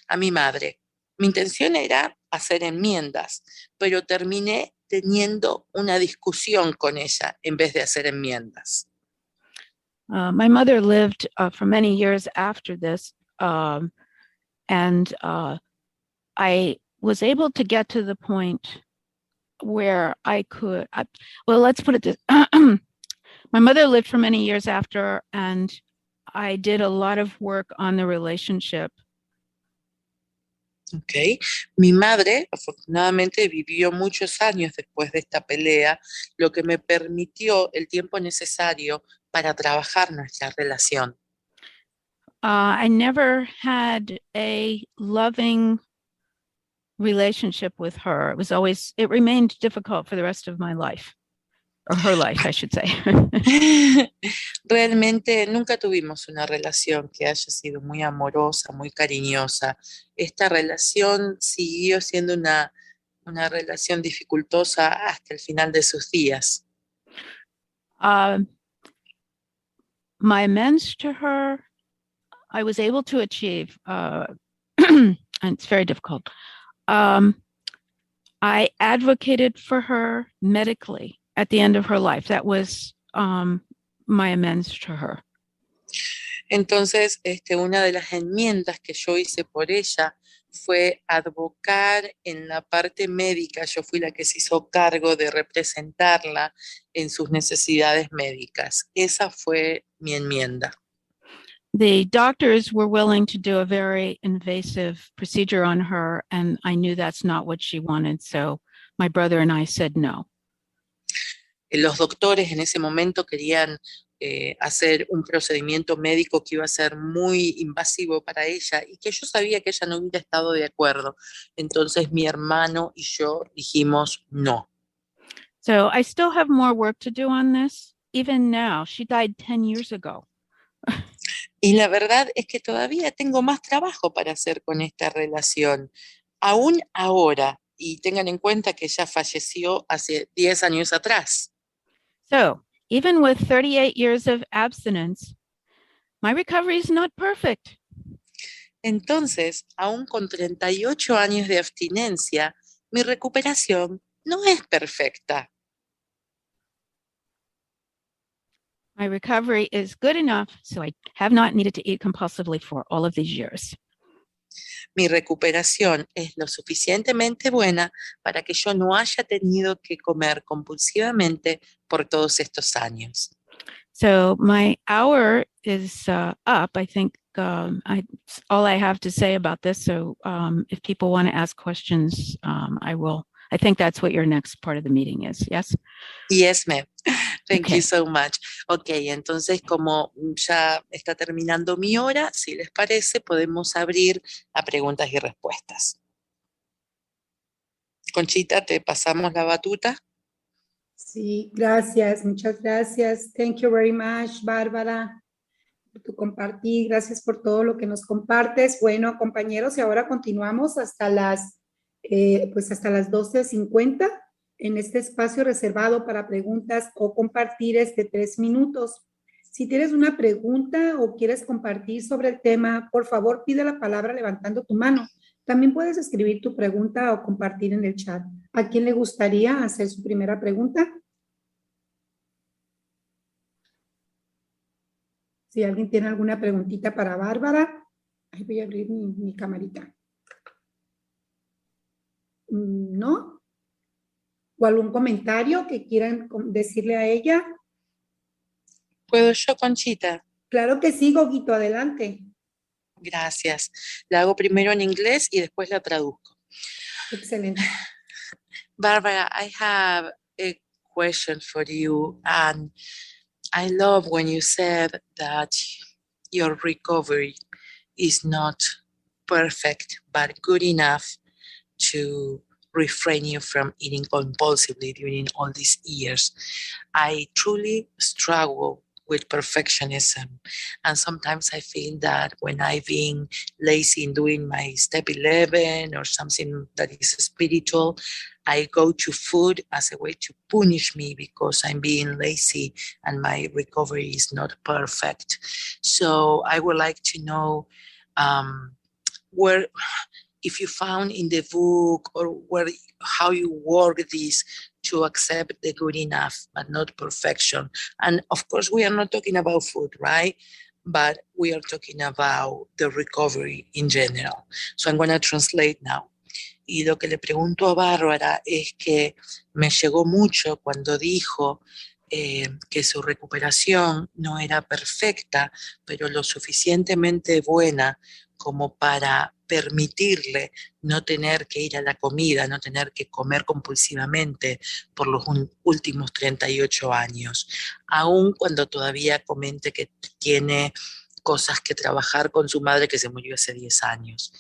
a mi madre. Mi intención era hacer enmiendas, pero terminé teniendo una discusión con ella en vez de hacer enmiendas. My mother lived for many years after this, and I was able to get to the point where I could, well, let's put it this, my mother lived for many years after, and I did a lot of work on the relationship. Okay. Mi madre, afortunadamente, vivió muchos años después de esta pelea, lo que me permitió el tiempo necesario para trabajar nuestra relación. I never had a loving relationship with her. It remained difficult for the rest of my life, or her life, I should say. Realmente nunca tuvimos una relación que haya sido muy amorosa, muy cariñosa. Esta relación siguió siendo una relación dificultosa hasta el final de sus días. My amends to her, I was able to achieve, and it's very difficult. I advocated for her medically at the end of her life. That was my amends to her. Entonces, una de las enmiendas que yo hice por ella fue advocar en la parte médica. Yo fui la que se hizo cargo de representarla en sus necesidades médicas. Esa fue mi enmienda. The doctors were willing to do a very invasive procedure on her, and I knew that's not what she wanted. So my brother and I said no. Los doctores en ese momento querían hacer un procedimiento médico que iba a ser muy invasivo para ella y que yo sabía que ella no hubiera estado de acuerdo. Entonces mi hermano y yo dijimos no. So I still have more work to do on this. Even now, she died 10 years ago. Y la verdad es que todavía tengo más trabajo para hacer con esta relación, aún ahora. Y tengan en cuenta que ella falleció hace 10 años atrás. So even with 38 years of abstinence, my recovery is not perfect. Entonces, aún con 38 años de abstinencia, mi recuperación no es perfecta. My recovery is good enough, so I have not needed to eat compulsively for all of these years. Mi recuperación es lo suficientemente buena para que yo no haya tenido que comer compulsivamente por todos estos años. So my hour is up. I think all I have to say about this. So if people want to ask questions, I will. I think that's what your next part of the meeting is. Yes? Yes, ma'am. Thank Okay. you so much. Ok, entonces como ya está terminando mi hora, si les parece, podemos abrir a preguntas y respuestas. Conchita, te pasamos la batuta. Sí, gracias, muchas gracias. Thank you very much, Bárbara, por tu compartir. Gracias por todo lo que nos compartes. Bueno, compañeros, y ahora continuamos hasta las 12:50 en este espacio reservado para preguntas o compartir 3 minutos. Si tienes una pregunta o quieres compartir sobre el tema, por favor, pide la palabra levantando tu mano. También puedes escribir tu pregunta o compartir en el chat. ¿A quién le gustaría hacer su primera pregunta? Si alguien tiene alguna preguntita para Bárbara, ahí voy a abrir mi camarita. ¿No? ¿O algún comentario que quieran decirle a ella? ¿Puedo yo, Conchita? Claro que sí, Goguito, adelante. Gracias. La hago primero en inglés y después la traduzco. Excelente. Barbara, I have a question for you, and I love when you said that your recovery is not perfect, but good enough to refrain you from eating compulsively during all these years. I truly struggle with perfectionism, and sometimes I feel that when I've been lazy in doing my step 11 or something that is spiritual, I go to food as a way to punish me because I'm being lazy and my recovery is not perfect. So I would like to know where, if you found in the book or how you work this to accept the good enough but not perfection. And of course, we are not talking about food, right? But we are talking about the recovery in general. So I'm going to translate now. Y lo que le pregunto a Bárbara es que me llegó mucho cuando dijo que su recuperación no era perfecta, pero lo suficientemente buena como para permitirle no tener que ir a la comida, no tener que comer compulsivamente por los últimos 38 años, aun cuando todavía comente que tiene cosas que trabajar con su madre que se murió hace 10 años.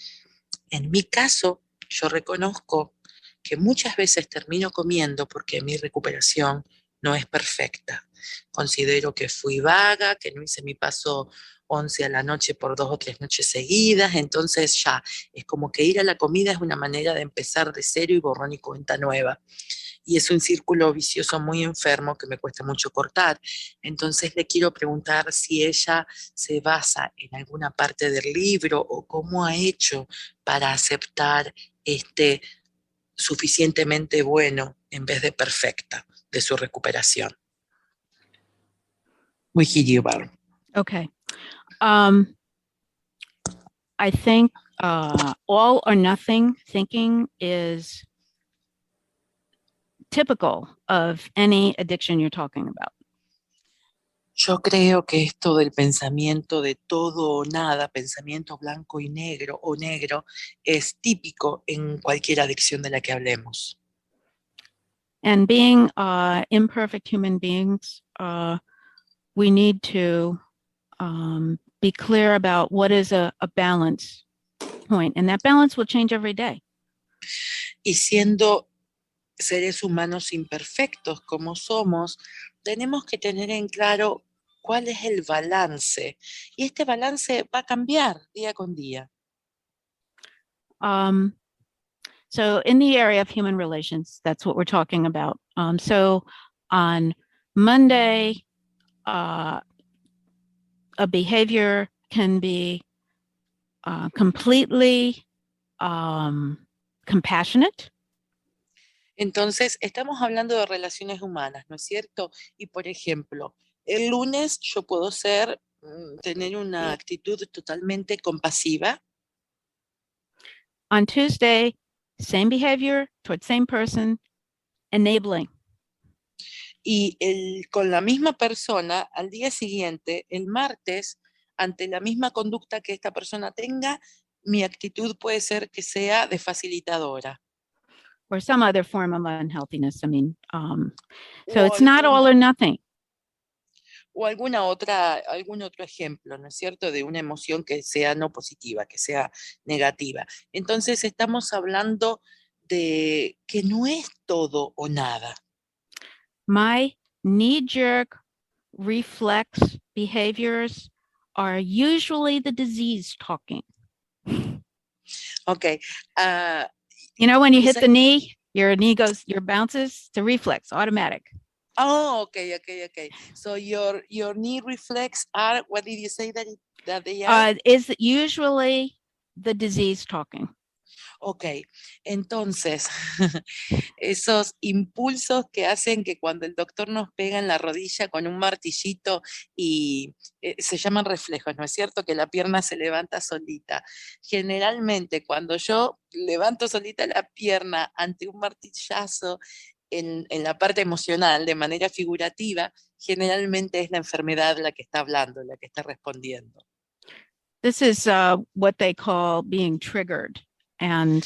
En mi caso, yo reconozco que muchas veces termino comiendo porque mi recuperación no es perfecta. Considero que fui vaga, que no hice mi paso 11 a la noche por 2 o 3 noches seguidas, entonces ya es como que ir a la comida es una manera de empezar de cero y borrón y cuenta nueva. Y es un círculo vicioso muy enfermo que me cuesta mucho cortar. Entonces le quiero preguntar si ella se basa en alguna parte del libro o cómo ha hecho para aceptar suficientemente bueno en vez de perfecta de su recuperación. We hear you, Barb. Okay. I think all or nothing thinking is typical of any addiction you're talking about. Yo creo que esto del pensamiento de todo o nada, pensamiento blanco y negro o negro, es típico en cualquier adicción de la que hablemos. And being imperfect human beings, we need to be clear about what is a balance point. And that balance will change every day. Y siendo seres humanos imperfectos como somos, tenemos que tener en claro cuál es el balance. Y este balance va a cambiar día con día. So in the area of human relations, that's what we're talking about. So on Monday, a behavior can be completely compassionate. Entonces, estamos hablando de relaciones humanas, ¿no es cierto? Y por ejemplo, el lunes yo puedo tener una actitud totalmente compasiva. On Tuesday, same behavior towards same person, enabling. Y con la misma persona, al día siguiente, el martes, ante la misma conducta que esta persona tenga, mi actitud puede ser que sea de facilitadora. Or some other form of unhealthiness. I mean, so it's not all or nothing. O algún otro ejemplo, ¿no es cierto?, de una emoción que sea no positiva, que sea negativa. Entonces estamos hablando de que no es todo o nada. My knee-jerk reflex behaviors are usually the disease talking. Okay. You know, when you hit the knee, your knee bounces to reflex, automatic. Oh, okay. So your knee reflex are, what did you say that they are? Is usually the disease talking. Ok, entonces, esos impulsos que hacen que cuando el doctor nos pega en la rodilla con un martillito y se llaman reflejos, ¿no es cierto? Que la pierna se levanta solita. Generalmente, cuando yo levanto solita la pierna ante un martillazo en la parte emocional, de manera figurativa, generalmente es la enfermedad la que está hablando, la que está respondiendo. This is what they call being triggered. And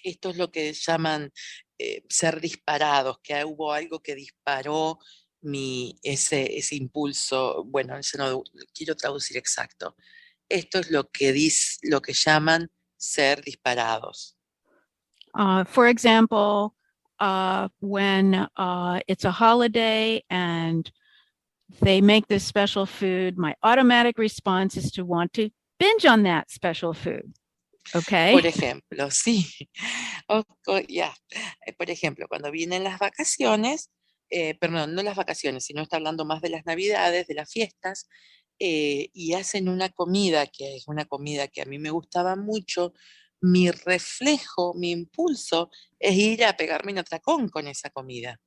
esto es lo que llaman ser disparados, que hubo algo que disparó ese impulso. Bueno, eso no quiero traducir exacto. Esto es lo que llaman ser disparados. For example, when it's a holiday and they make this special food, my automatic response is to want to binge on that special food. Okay. Por ejemplo, sí. Por ejemplo, cuando vienen las vacaciones, perdón, no las vacaciones, sino está hablando más de las navidades, de las fiestas, y hacen una comida que es una comida que a mí me gustaba mucho, mi reflejo, mi impulso es ir a pegarme un atracón con esa comida.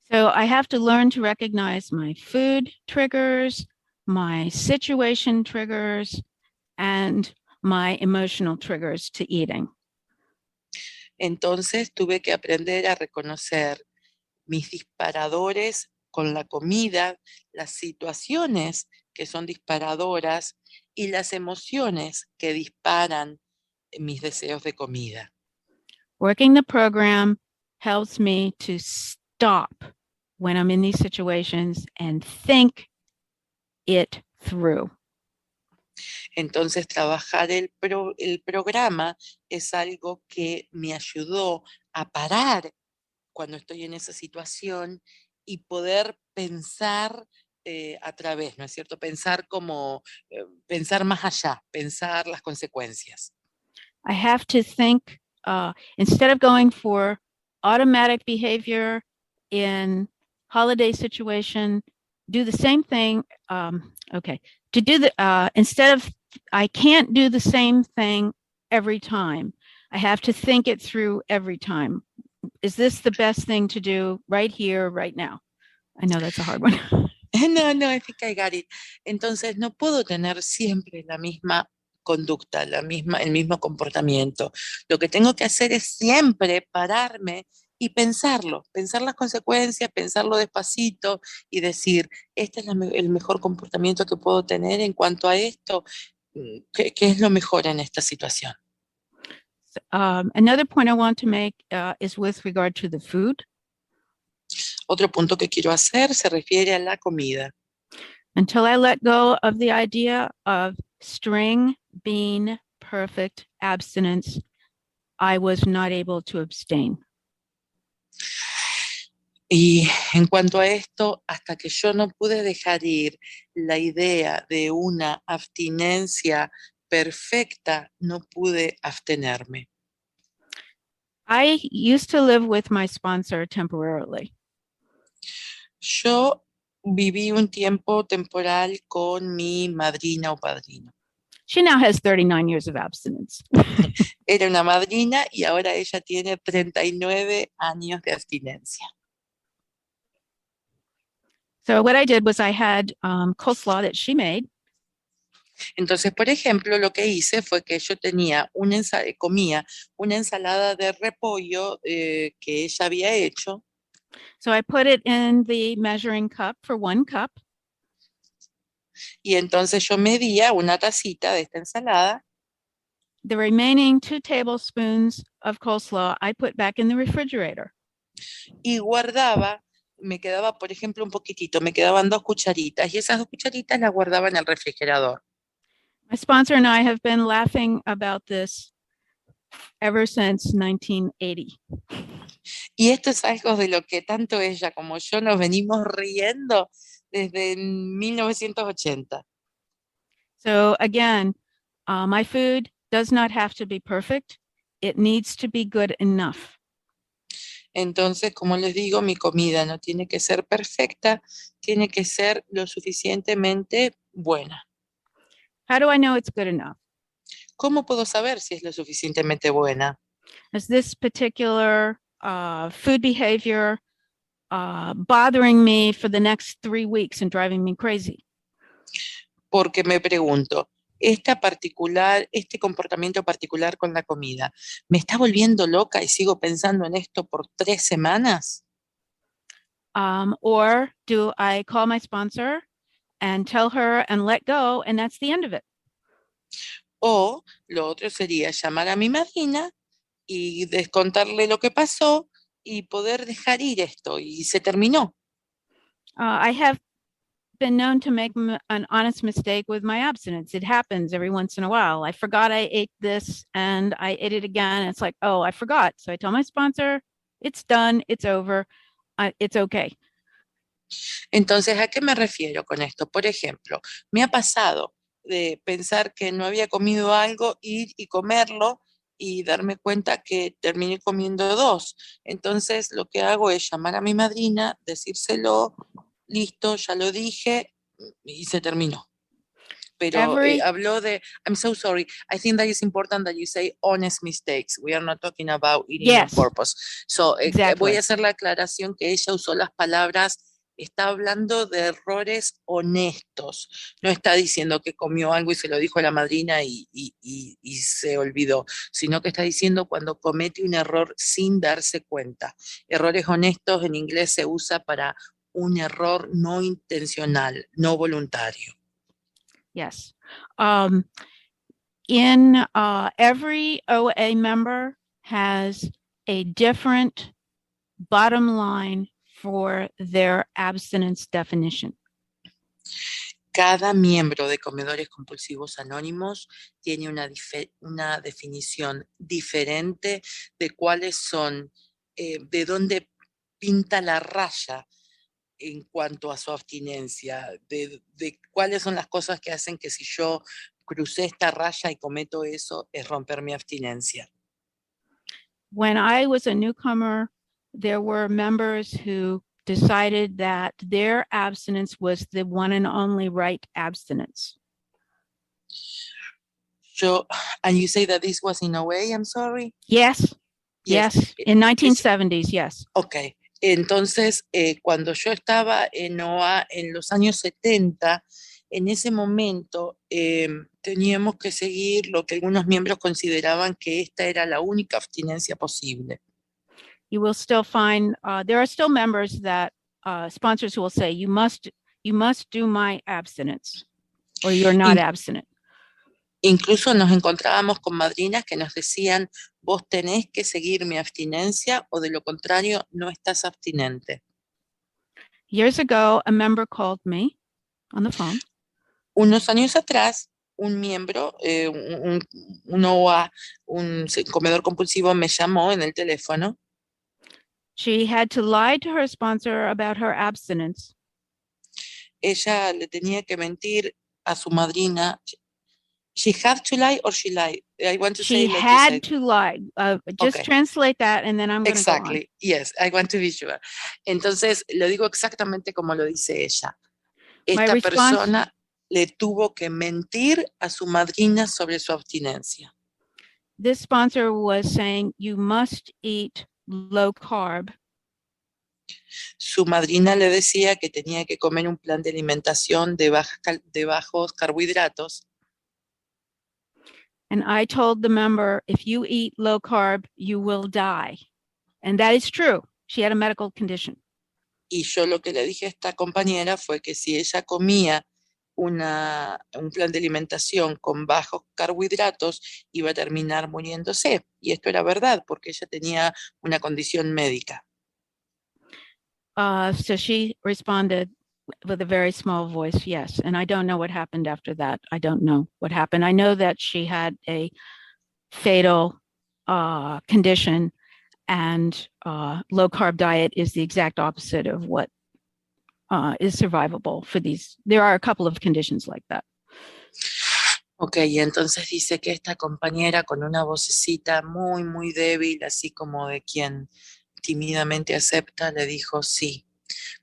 So I have to learn to recognize my food triggers, my situation triggers, and my emotional triggers to eating. Entonces tuve que aprender a reconocer mis disparadores con la comida, las situaciones que son disparadoras y las emociones que disparan mis deseos de comida. Working the program helps me to stop when I'm in these situations and think it through. Entonces, trabajar el programa es algo que me ayudó a parar cuando estoy en esa situación y poder pensar a través, ¿no es cierto? Pensar pensar más allá, pensar las consecuencias. I have to think, instead of going for automatic behavior in holiday situation, do the same thing. Instead of, I can't do the same thing every time. I have to think it through every time. Is this the best thing to do right here, right now? I know that's a hard one. No, I think I got it. Entonces, no puedo tener siempre la misma conducta, el mismo comportamiento. Lo que tengo que hacer es siempre pararme y pensar las consecuencias, pensarlo despacito y decir, este es el mejor comportamiento que puedo tener en cuanto a esto, ¿qué es lo mejor en esta situación? Another point I want to make is with regard to the food. Otro punto que quiero hacer se refiere a la comida. Until I let go of the idea of string being perfect abstinence, I was not able to abstain. Y en cuanto a esto, hasta que yo no pude dejar ir la idea de una abstinencia perfecta, no pude abstenerme. I used to live with my sponsor temporarily. Yo viví un tiempo temporal con mi madrina o padrino. She now has 39 years of abstinence. Era una madrina y ahora ella tiene 39 años de abstinencia. So what I did was I had coleslaw that she made. Entonces, por ejemplo, lo que hice fue que yo comía una ensalada de repollo que ella había hecho. So I put it in the measuring cup for 1 cup. Y entonces yo medía una tacita de esta ensalada. The remaining 2 tablespoons of coleslaw I put back in the refrigerator. Y guardaba, me quedaba, por ejemplo, un poquitito, me quedaban 2 cucharitas y esas 2 cucharitas las guardaba en el refrigerador. My sponsor and I have been laughing about this ever since 1980. Y esto es algo de lo que tanto ella como yo nos venimos riendo desde 1980. So again, my food does not have to be perfect. It needs to be good enough. Entonces, como les digo, mi comida no tiene que ser perfecta, tiene que ser lo suficientemente buena. How do I know it's good enough? ¿Cómo puedo saber si es lo suficientemente buena? Is this particular food behavior bothering me for the next 3 weeks and driving me crazy? Porque me pregunto, este comportamiento particular con la comida, ¿me está volviendo loca y sigo pensando en esto por 3 semanas? Or do I call my sponsor and tell her and let go, and that's the end of it? O lo otro sería llamar a mi madrina y descontarle lo que pasó y poder dejar ir esto, y se terminó. I have been known to make an honest mistake with my abstinence. It happens every once in a while. I forgot I ate this and I ate it again. It's like, oh, I forgot. So I tell my sponsor, it's done, it's over, it's okay. Entonces, ¿a qué me refiero con esto? Por ejemplo, me ha pasado de pensar que no había comido algo, ir y comerlo y darme cuenta que terminé comiendo 2. Entonces, lo que hago es llamar a mi madrina, decírselo, listo, ya lo dije y se terminó. Pero habló de, I'm so sorry, I think that is important that you say honest mistakes. We are not talking about eating on purpose. So, Exactly. voy a hacer la aclaración que ella usó las palabras, está hablando de errores honestos. No está diciendo que comió algo y se lo dijo a la madrina y se olvidó, sino que está diciendo cuando comete un error sin darse cuenta. Errores honestos en inglés se usa para un error no intencional, no voluntario. Yes. In every OA member has a different bottom line for their abstinence definition. Cada miembro de Comedores Compulsivos Anónimos tiene una definición diferente de cuáles son, de dónde pinta la raya en cuanto a su abstinencia, de cuáles son las cosas que hacen que si yo crucé esta raya y cometo eso, es romper mi abstinencia. When I was a newcomer, there were members who decided that their abstinence was the one and only right abstinence. And you say that this was in a way, I'm sorry? Yes. In 1970s, yes. Okay. Entonces, cuando yo estaba en OA en los años 70, en ese momento teníamos que seguir lo que algunos miembros consideraban que esta era la única abstinencia posible. you will still find, there are still members that, sponsors who will say, you must do my abstinence, or you're not abstinent. Incluso nos encontrábamos con madrinas que nos decían, vos tenés que seguir mi abstinencia o de lo contrario no estás abstinente. Years ago, a member called me on the phone. Unos años atrás, un miembro, un OA, un comedor compulsivo me llamó en el teléfono. She had to lie to her sponsor about her abstinence. Ella le tenía que mentir a su madrina. She had to lie or she lied? I want to say She like had to lie. Just Okay. translate that and then I'm going to go on. Exactly. Yes, I want to be sure. Entonces, lo digo exactamente como lo dice ella. Esta persona le tuvo que mentir a su madrina sobre su abstinencia. This sponsor was saying, you must eat low carb. Su madrina le decía que tenía que comer un plan de alimentación de bajos carbohidratos. And I told the member, if you eat low carb, you will die. And that is true. She had a medical condition. Y yo lo que le dije a esta compañera fue que si ella comía un plan de alimentación con bajos carbohidratos, iba a terminar muriéndose. Y esto era verdad, porque ella tenía una condición médica. So she responded with a very small voice, yes. And I don't know what happened after that. I don't know what happened. I know that she had a fatal condition, and low carb diet is the exact opposite of what is survivable for these. There are a couple of conditions like that. Ok, y entonces dice que esta compañera con una vocecita muy, muy débil, así como de quien tímidamente acepta, le dijo sí,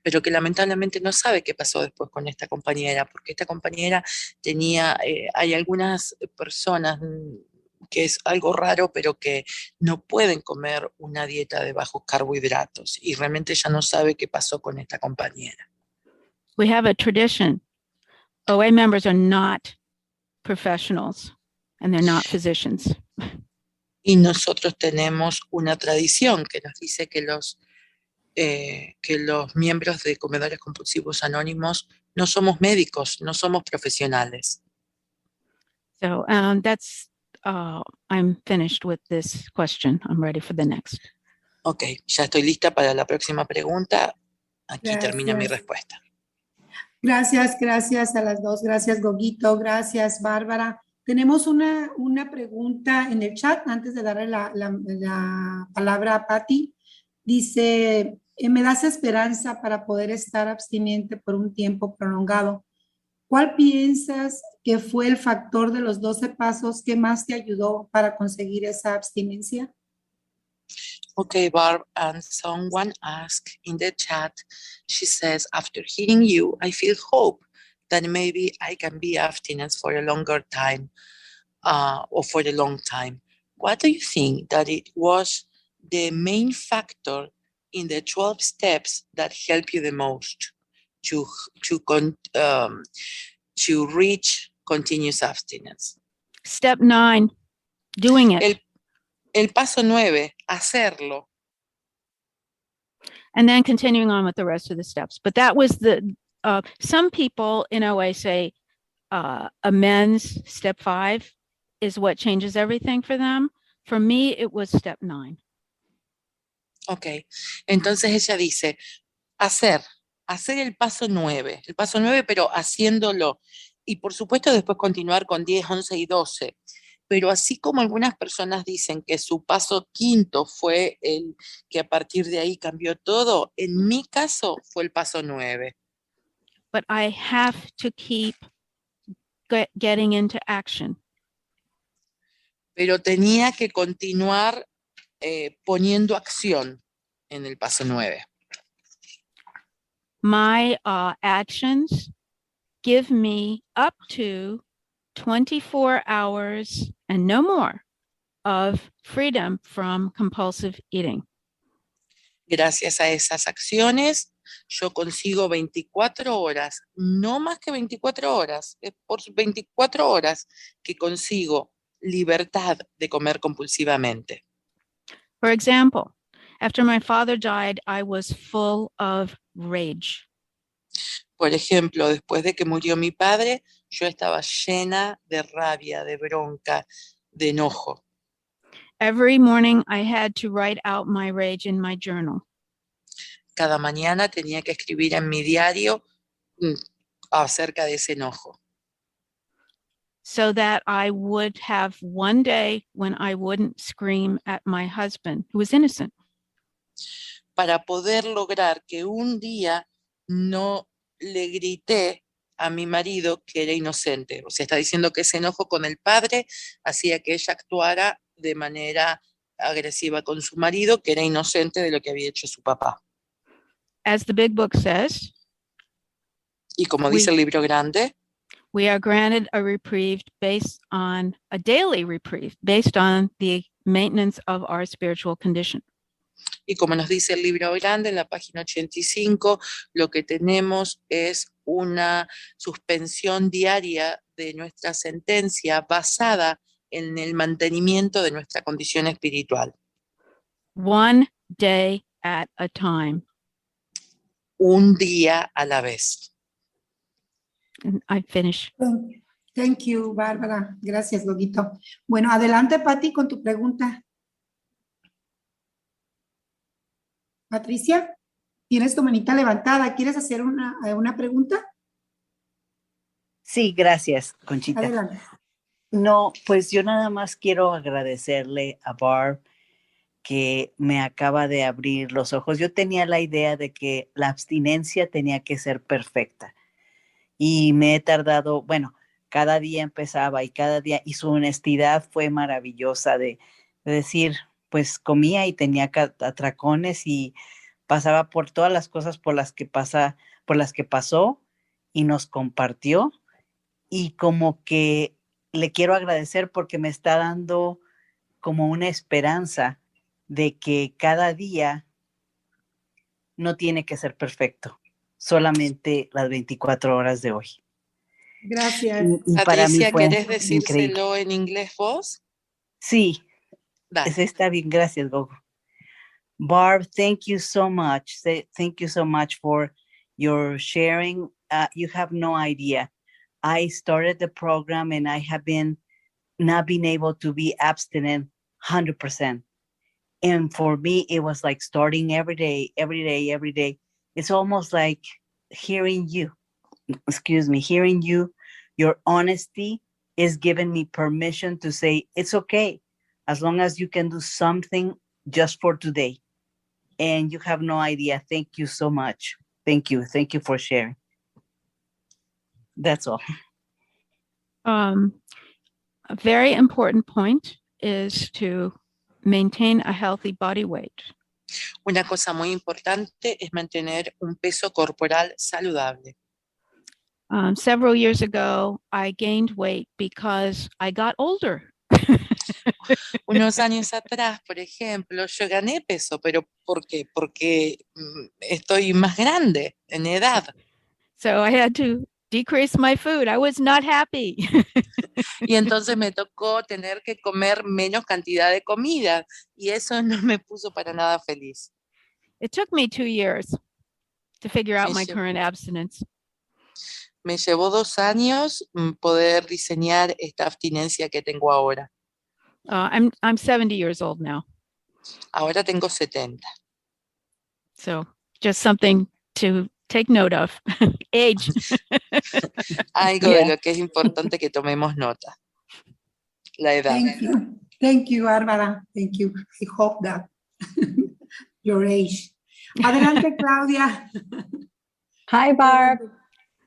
pero que lamentablemente no sabe qué pasó después con esta compañera, porque esta compañera tenía, hay algunas personas que es algo raro, pero que no pueden comer una dieta de bajos carbohidratos, y realmente ella no sabe qué pasó con esta compañera. We have a tradition. OA members are not professionals and they're not physicians. Y nosotros tenemos una tradición que nos dice que los miembros de comedores compulsivos anónimos no somos médicos, no somos profesionales. So I'm finished with this question. I'm ready for the next. Ok, ya estoy lista para la próxima pregunta. Aquí Gracias. termina mi respuesta. Gracias a las dos. Gracias, Goguito. Gracias, Bárbara. Tenemos una pregunta en el chat antes de darle la palabra a Patti. Dice, me das esperanza para poder estar abstinente por un tiempo prolongado. ¿Cuál piensas que fue el factor de los 12 pasos que más te ayudó para conseguir esa abstinencia? Okay, Barb, and someone asked in the chat, she says, after hearing you, I feel hope that maybe I can be abstinent for a longer time or for a long time. What do you think that it was the main factor in the 12 steps that help you the most to reach continuous abstinence? Step 9, doing it. El paso 9, hacerlo. And then continuing on with the rest of the steps. But that was some people in OA say amends, step 5, is what changes everything for them. For me, it was step 9. Ok, entonces ella dice, hacer el paso 9, pero haciéndolo. Y por supuesto después continuar con 10, 11 y 12. Pero así como algunas personas dicen que su paso 5 fue el que a partir de ahí cambió todo, en mi caso fue el paso 9. But I have to keep getting into action. Pero tenía que continuar poniendo acción en el paso 9. My actions give me up to 24 hours and no more of freedom from compulsive eating. Gracias a esas acciones, yo consigo 24 horas, no más que 24 horas, es por 24 horas que consigo libertad de comer compulsivamente. For example, After my father died, I was full of rage. Por ejemplo, después de que murió mi padre, yo estaba llena de rabia, de bronca, de enojo. Every morning I had to write out my rage in my journal. Cada mañana tenía que escribir en mi diario acerca de ese enojo, so that I would have one day when I wouldn't scream at my husband, who was innocent. para poder lograr que un día no le grité a mi marido que era inocente. O sea, está diciendo que ese enojo con el padre hacía que ella actuara de manera agresiva con su marido, que era inocente de lo que había hecho su papá. As the big book says, Y como dice el libro grande, we are granted a reprieve based on a daily reprieve, based on the maintenance of our spiritual condition. y como nos dice el libro grande en la página 85, lo que tenemos es una suspensión diaria de nuestra sentencia basada en el mantenimiento de nuestra condición espiritual. One day at a time. Un día a la vez. And I finish. Thank you, Bárbara. Gracias, Gogito. Bueno, adelante, Pati, con tu pregunta. Patricia, tienes tu manita levantada. ¿Quieres hacer una pregunta? Sí, gracias, Conchita. Adelante. No, pues yo nada más quiero agradecerle a Barb que me acaba de abrir los ojos. Yo tenía la idea de que la abstinencia tenía que ser perfecta y me he tardado, bueno, cada día empezaba y cada día, y su honestidad fue maravillosa de decir, pues comía y tenía atracones y pasaba por todas las cosas por las que pasó y nos compartió, y como que le quiero agradecer porque me está dando como una esperanza de que cada día no tiene que ser perfecto, solamente las 24 horas de hoy. Gracias. Y Patricia, para mí fue ¿querés decírselo increíble. en inglés vos? Sí, Dale. está bien, gracias, Gogo. Barb, thank you so much. Thank you so much for your sharing. You have no idea. I started the program and I have not been able to be abstinent 100%. And for me, it was like starting every day. It's almost like hearing you, your honesty is giving me permission to say, it's okay, as long as you can do something just for today. And you have no idea. Thank you so much. Thank you for sharing. That's all. A very important point is to maintain a healthy body weight. Una cosa muy importante es mantener un peso corporal saludable. Several years ago, I gained weight because I got older. Unos años atrás, por ejemplo, yo gané peso, pero ¿por qué? Porque estoy más grande en edad. So I had to decrease my food. I was not happy. Y entonces me tocó tener que comer menos cantidad de comida y eso no me puso para nada feliz. It took me 2 years to figure out my current abstinence. Me llevó 2 años poder diseñar esta abstinencia que tengo ahora. I'm 70 years old now. Ahora tengo 70. So just something to take note of. Age. Algo de lo que es importante que tomemos nota. La edad. Thank you, Bárbara. Thank you. I hope that your age. Adelante, Claudia. Hi, Barb.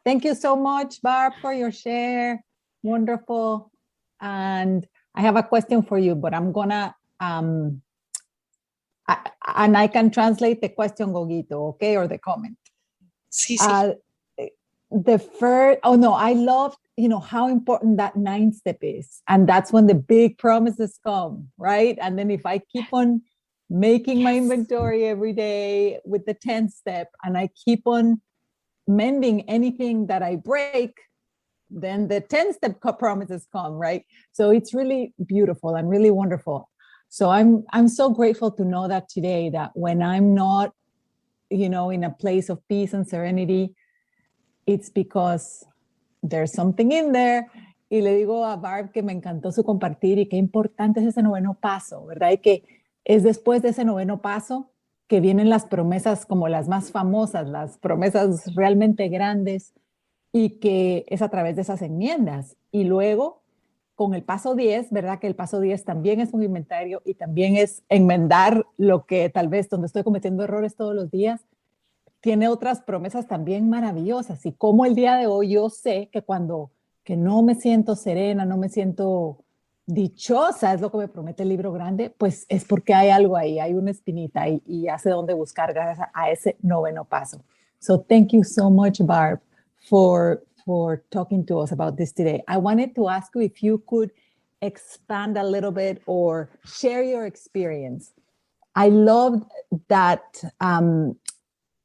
Thank you so much, Barb, for your share. Wonderful. And I have a question for you, but I'm gonna, and I can translate the question, Gogito, okay, or the comment. Sí, sí. I love, how important that 9th step is. And that's when the big promises come, right? And then if I keep on making my inventory every day with the 10th step, and I keep on mending anything that I break, then the 10th step promises come, right? So it's really beautiful and really wonderful. So I'm so grateful to know that today, that when I'm not, in a place of peace and serenity, it's because there's something in there. Y le digo a Barb que me encantó su compartir y qué importante es ese 9º paso, ¿verdad? Y que es después de ese 9º paso que vienen las promesas como las más famosas, las promesas realmente grandes, y que es a través de esas enmiendas. Y luego, con el paso 10, ¿verdad? Que el paso 10 también es un inventario y también es enmendar lo que tal vez donde estoy cometiendo errores todos los días. Tiene otras promesas también maravillosas. Y como el día de hoy yo sé que cuando que no me siento serena, no me siento dichosa, es lo que me promete el libro grande, pues es porque hay algo ahí, hay una espinita y hace dónde buscar gracias a ese 9º paso. So thank you so much, Barb, for talking to us about this today. I wanted to ask you if you could expand a little bit or share your experience. I loved that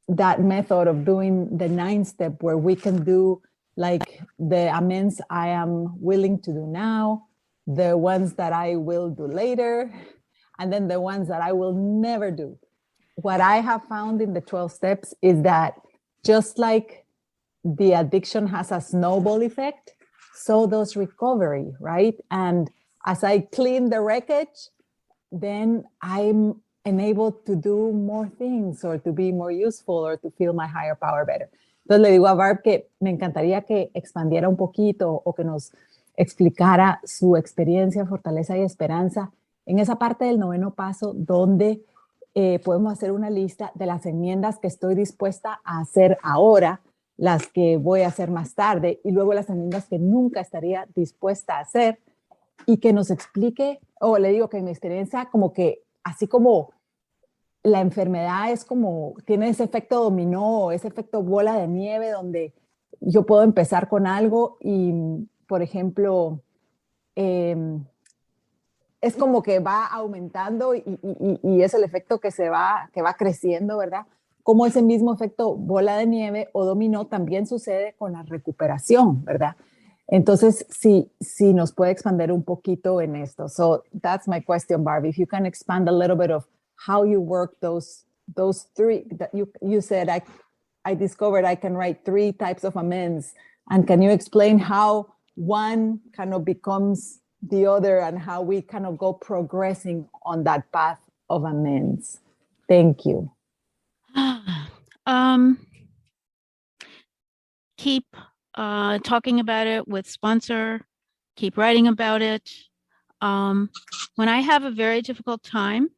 that method of doing the 9 step where we can do like the amends I am willing to do now, the ones that I will do later, and then the ones that I will never do. What I have found in the 12 steps is that just like the addiction has a snowball effect, so does recovery, right? And as I clean the wreckage, then I'm enabled to do more things or to be more useful or to feel my higher power better. Entonces le digo a Barb que me encantaría que expandiera un poquito o que nos explicara su experiencia, fortaleza y esperanza en esa parte del 9º paso donde podemos hacer una lista de las enmiendas que estoy dispuesta a hacer ahora, las que voy a hacer más tarde y luego las enmiendas que nunca estaría dispuesta a hacer, y que nos explique, o le digo que en mi experiencia como que así como la enfermedad es como, tiene ese efecto dominó, ese efecto bola de nieve donde yo puedo empezar con algo y, por ejemplo, es como que va aumentando y es el efecto que va creciendo, ¿verdad? Como ese mismo efecto bola de nieve o dominó también sucede con la recuperación, ¿verdad? Entonces, sí nos puede expandir un poquito en esto. So that's my question, Barbie. If you can expand a little bit of how you work those 3 that you said, I discovered I can write 3 types of amends. And can you explain how one kind of becomes the other and how we kind of go progressing on that path of amends? Thank you. Keep talking about it with sponsor, keep writing about it. When I have a very difficult time,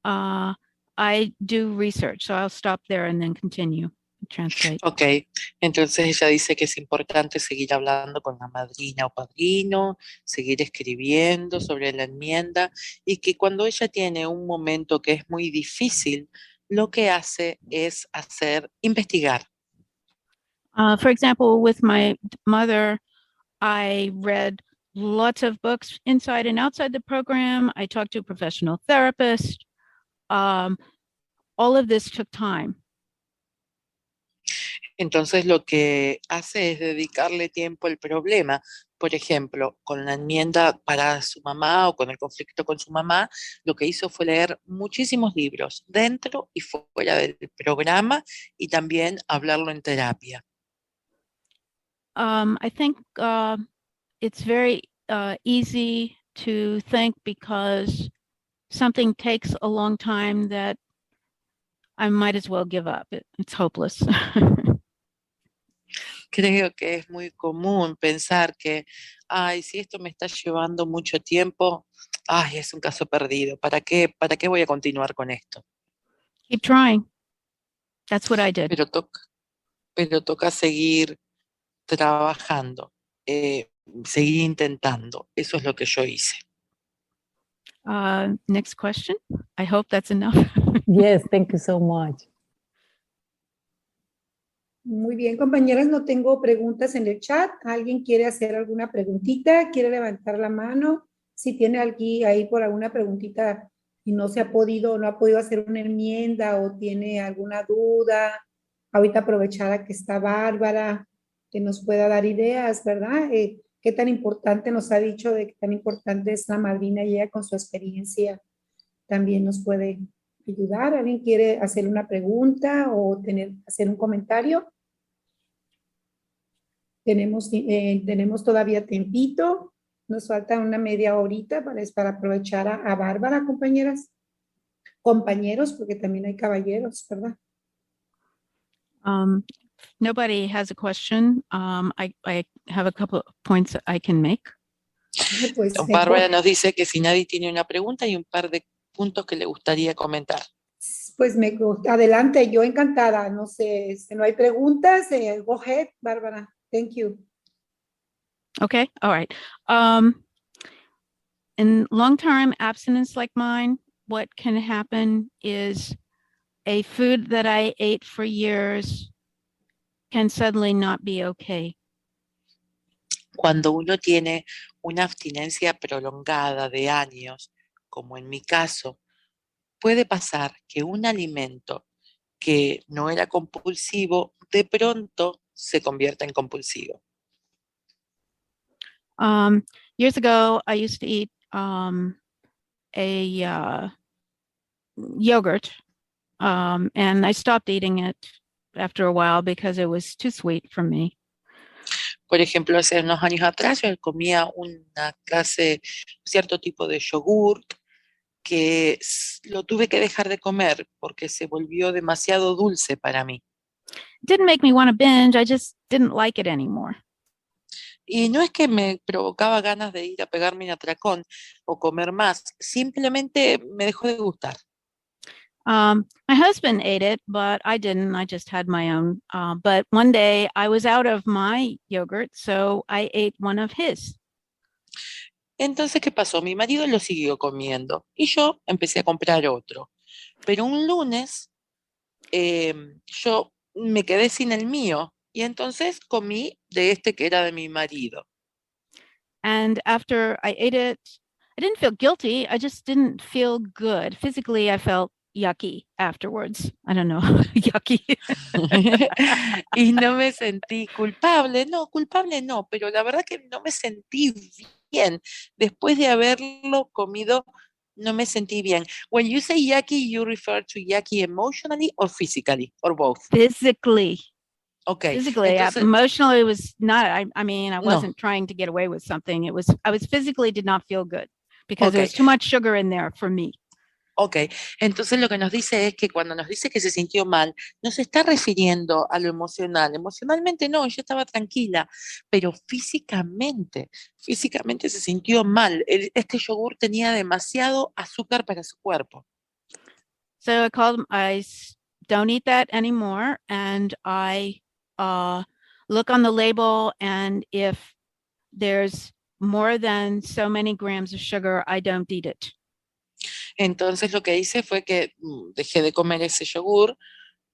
I do research, so I'll stop there and then continue. Translate. Ok, entonces ella dice que es importante seguir hablando con la madrina o padrino, seguir escribiendo sobre la enmienda y que cuando ella tiene un momento que es muy difícil, lo que hace es investigar. For example, with my mother, I read lots of books inside and outside the program. I talked to a professional therapist. All of this took time. Entonces lo que hace es dedicarle tiempo al problema. Por ejemplo, con la enmienda para su mamá o con el conflicto con su mamá, lo que hizo fue leer muchísimos libros dentro y fuera del programa y también hablarlo en terapia. I think it's very easy to think because something takes a long time that I might as well give up. It's hopeless. Creo que es muy común pensar que, si esto me está llevando mucho tiempo, es un caso perdido. ¿Para qué voy a continuar con esto? Keep trying. That's what I did. Pero toca seguir trabajando, seguir intentando. Eso es lo que yo hice. Next question. I hope that's enough. Yes, thank you so much. Muy bien, compañeras, no tengo preguntas en el chat. ¿Alguien quiere hacer alguna preguntita? ¿Quiere levantar la mano? Si tiene alguien ahí por alguna preguntita y no ha podido hacer una enmienda o tiene alguna duda, ahorita aprovechar a que está Bárbara, que nos pueda dar ideas, ¿verdad? qué tan importante nos ha dicho de qué tan importante es la madrina y ella con su experiencia también nos puede ayudar. ¿Alguien quiere hacer una pregunta o hacer un comentario? Tenemos todavía tiempito. Nos falta una media horita para aprovechar a Bárbara, compañeros, porque también hay caballeros, ¿verdad? Nobody has a question. I have a couple of points that I can make. Pues, Bárbara nos dice que si nadie tiene una pregunta, hay un par de puntos que le gustaría comentar. Pues adelante, yo encantada. No sé, si no hay preguntas, go ahead, Bárbara. Thank you. Okay, all right. In long-term abstinence like mine, what can happen is a food that I ate for years can suddenly not be okay. Cuando uno tiene una abstinencia prolongada de años, como en mi caso, puede pasar que un alimento que no era compulsivo, de pronto se convierta en compulsivo. Years ago, I used to eat yogurt, and I stopped eating it after a while because it was too sweet for me. Por ejemplo, hace unos años atrás yo comía cierto tipo de yogurt que lo tuve que dejar de comer porque se volvió demasiado dulce para mí. It didn't make me want to binge, I just didn't like it anymore. Y no es que me provocaba ganas de ir a pegarme un atracón o comer más, simplemente me dejó de gustar. My husband ate it, but I didn't. I just had my own. But one day I was out of my yogurt, so I ate one of his. Entonces, ¿qué pasó? Mi marido lo siguió comiendo y yo empecé a comprar otro. Pero un lunes yo me quedé sin el mío y entonces comí de este que era de mi marido. And after I ate it, I didn't feel guilty. I just didn't feel good. Physically, I felt yucky afterwards. I don't know, yucky. Y no me sentí culpable. No, culpable no, pero la verdad que no me sentí bien. Después de haberlo comido, no me sentí bien. When you say yucky, you refer to yucky emotionally or physically, or both? Physically. Okay. Physically, Entonces, emotionally, it was not. I mean, I No. wasn't trying to get away with something. I was physically did not feel good because there Okay. was too much sugar in there for me. Ok, entonces lo que nos dice es que cuando nos dice que se sintió mal, no se está refiriendo a lo emocional. Emocionalmente no, yo estaba tranquila, pero físicamente se sintió mal. Este yogur tenía demasiado azúcar para su cuerpo. So I called him, don't eat that anymore. And I look on the label, and if there's more than so many grams of sugar, I don't eat it. Entonces lo que hice fue que dejé de comer ese yogur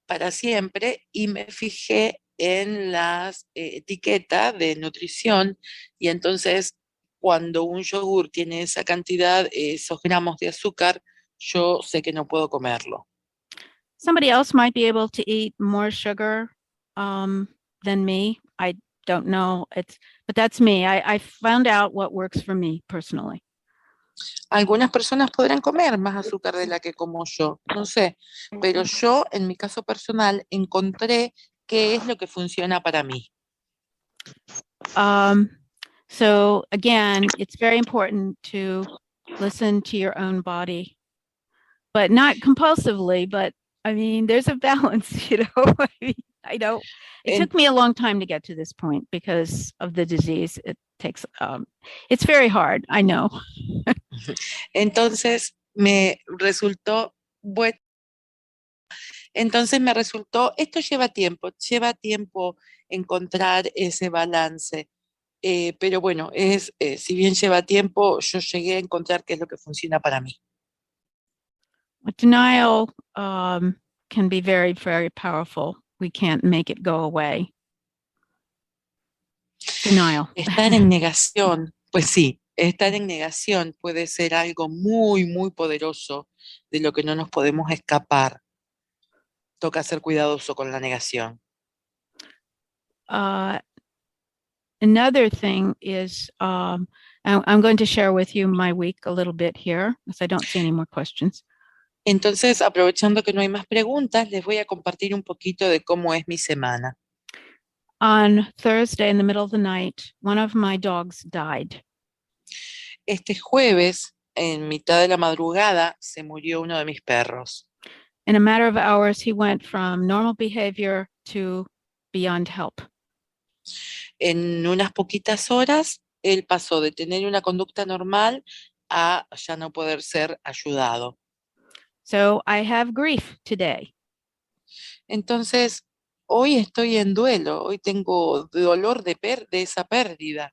para siempre y me fijé en las etiquetas de nutrición y entonces cuando un yogur tiene esa cantidad, esos gramos de azúcar, yo sé que no puedo comerlo. Somebody else might be able to eat more sugar than me. I don't know. But that's me. I found out what works for me personally. Algunas personas podrán comer más azúcar de la que como yo, no sé, pero yo en mi caso personal encontré qué es lo que funciona para mí. So again, it's very important to listen to your own body, but not compulsively, but I mean, there's a balance, you know. I know it took me a long time to get to this point because of the disease. It takes, it's very hard, I know. Entonces me resultó, esto lleva tiempo encontrar ese balance. Pero bueno, si bien lleva tiempo, yo llegué a encontrar qué es lo que funciona para mí. Denial can be very, very powerful. We can't make it go away. Denial. Estar en negación, pues sí, estar en negación puede ser algo muy, muy poderoso de lo que no nos podemos escapar. Toca ser cuidadoso con la negación. another thing is, I'm going to share with you my week a little bit here, because I don't see any more questions. Entonces, aprovechando que no hay más preguntas, les voy a compartir un poquito de cómo es mi semana. On Thursday, in the middle of the night, one of my dogs died. Este jueves, en mitad de la madrugada, se murió uno de mis perros. In a matter of hours, he went from normal behavior to beyond help. En unas poquitas horas, él pasó de tener una conducta normal a ya no poder ser ayudado. So I have grief today. Entonces, hoy estoy en duelo, hoy tengo dolor de esa pérdida.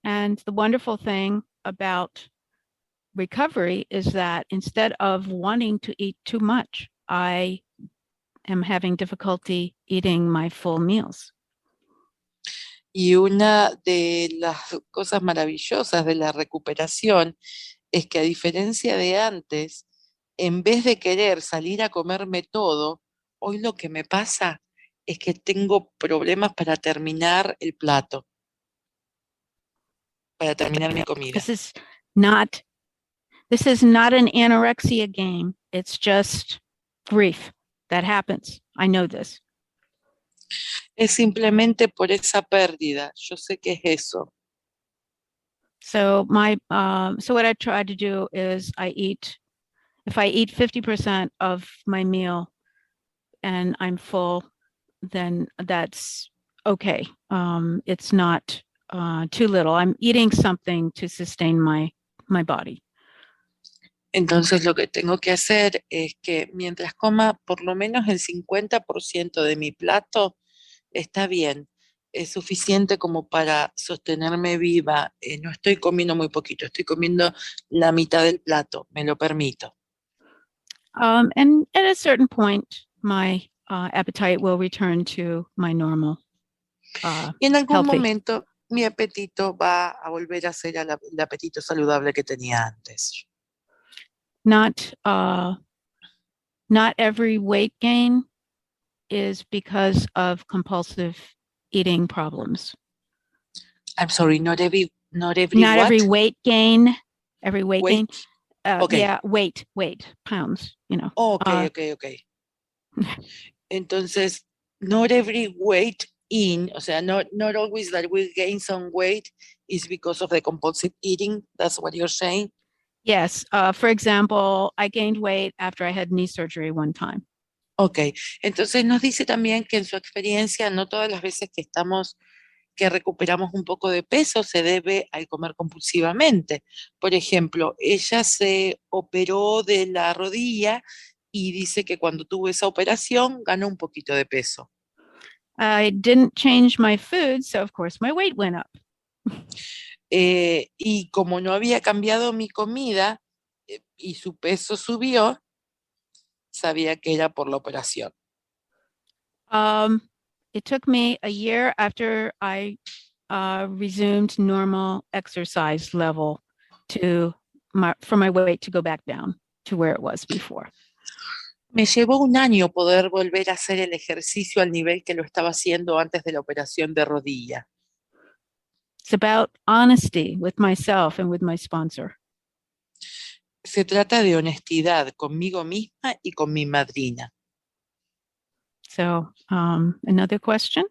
And the wonderful thing about recovery is that instead of wanting to eat too much, I am having difficulty eating my full meals. Y una de las cosas maravillosas de la recuperación es que, a diferencia de antes, en vez de querer salir a comerme todo, hoy lo que me pasa es que tengo problemas para terminar el plato, para terminar mi comida. This is not an anorexia game. It's just grief that happens. I know this. Es simplemente por esa pérdida. Yo sé que es eso. So what I try to do is if I eat 50% of my meal and I'm full, then that's okay. It's not too little. I'm eating something to sustain my body. Entonces lo que tengo que hacer es que mientras coma por lo menos el 50% de mi plato, está bien. Es suficiente como para sostenerme viva. No estoy comiendo muy poquito, estoy comiendo la mitad del plato, me lo permito. And at a certain point, my appetite will return to my normal. Y en algún Healthy. momento mi apetito va a volver a ser el apetito saludable que tenía antes. Not every weight gain is because of compulsive eating problems. I'm sorry, not every Not what? every weight gain. Every weight gain. Okay. Yeah, weight, pounds, you know. Okay. Entonces, not every weight in, o sea, not always that we gain some weight is because of the compulsive eating. That's what you're saying? Yes. For example, I gained weight after I had knee surgery one time. Ok, entonces nos dice también que en su experiencia no todas las veces que recuperamos un poco de peso se debe al comer compulsivamente. Por ejemplo, ella se operó de la rodilla y dice que cuando tuvo esa operación ganó un poquito de peso. I didn't change my food, so of course my weight went up. Y como no había cambiado mi comida y su peso subió, sabía que era por la operación. It took me a year after I resumed normal exercise level for my weight to go back down to where it was before. Me llevó un año poder volver a hacer el ejercicio al nivel que lo estaba haciendo antes de la operación de rodilla. It's about honesty with myself and with my sponsor. Se trata de honestidad conmigo misma y con mi madrina. So, another question?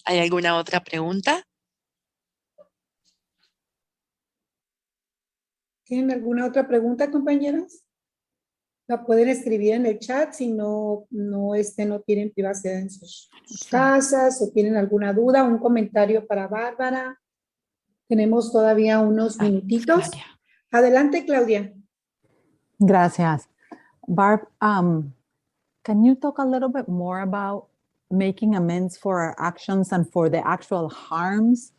¿Hay alguna otra pregunta? ¿Tienen alguna otra pregunta, compañeras? La pueden escribir en el chat si no tienen privacidad en sus casas o tienen alguna duda, un comentario para Bárbara. Tenemos todavía unos minutitos. Claudia. Adelante, Claudia. Gracias. Barb, can you talk a little bit more about making amends for our actions and for the actual harms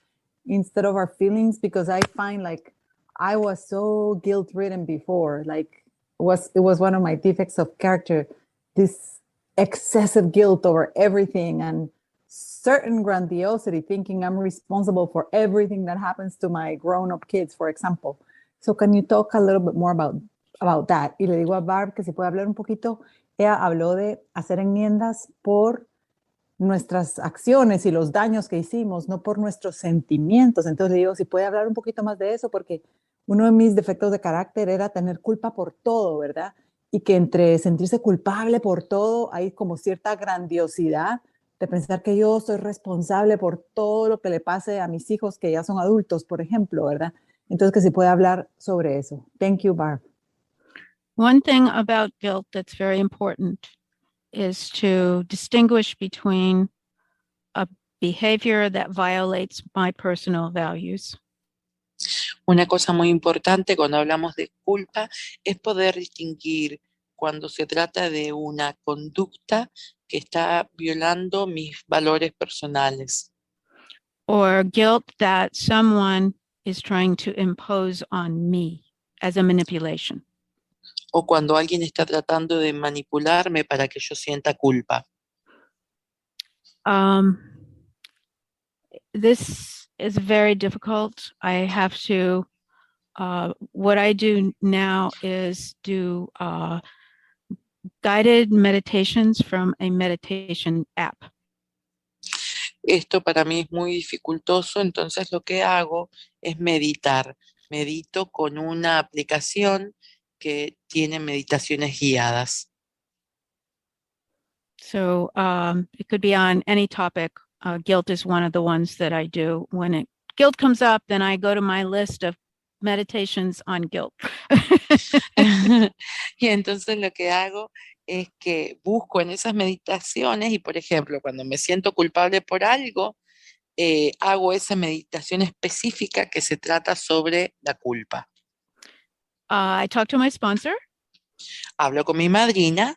instead of our feelings? Because I find like I was so guilt-ridden before, like it was one of my defects of character, this excessive guilt over everything and certain grandiosity, thinking I'm responsible for everything that happens to my grown-up kids, for example. So can you talk a little bit more about that? Y le digo a Barb que si puede hablar un poquito. Ella habló de hacer enmiendas por nuestras acciones y los daños que hicimos, no por nuestros sentimientos. Entonces le digo, si puede hablar un poquito más de eso, porque uno de mis defectos de carácter era tener culpa por todo, ¿verdad? Y que entre sentirse culpable por todo hay como cierta grandiosidad de pensar que yo soy responsable por todo lo que le pase a mis hijos que ya son adultos, por ejemplo, ¿verdad? Entonces que si puede hablar sobre eso. Thank you, Barb. One thing about guilt that's very important is to distinguish between a behavior that violates my personal values Una cosa muy importante cuando hablamos de culpa es poder distinguir cuando se trata de una conducta que está violando mis valores personales or guilt that someone is trying to impose on me as a manipulation. o cuando alguien está tratando de manipularme para que yo sienta culpa. This is very difficult. I have to, what I do now is do guided meditations from a meditation app. Esto para mí es muy dificultoso, entonces lo que hago es meditar. Medito con una aplicación que tiene meditaciones guiadas. So it could be on any topic. Guilt is one of the ones that I do. When guilt comes up, then I go to my list of meditations on guilt. Y entonces lo que hago es que busco en esas meditaciones y, por ejemplo, cuando me siento culpable por algo, hago esa meditación específica que se trata sobre la culpa. I talk to my sponsor. Hablo con mi madrina.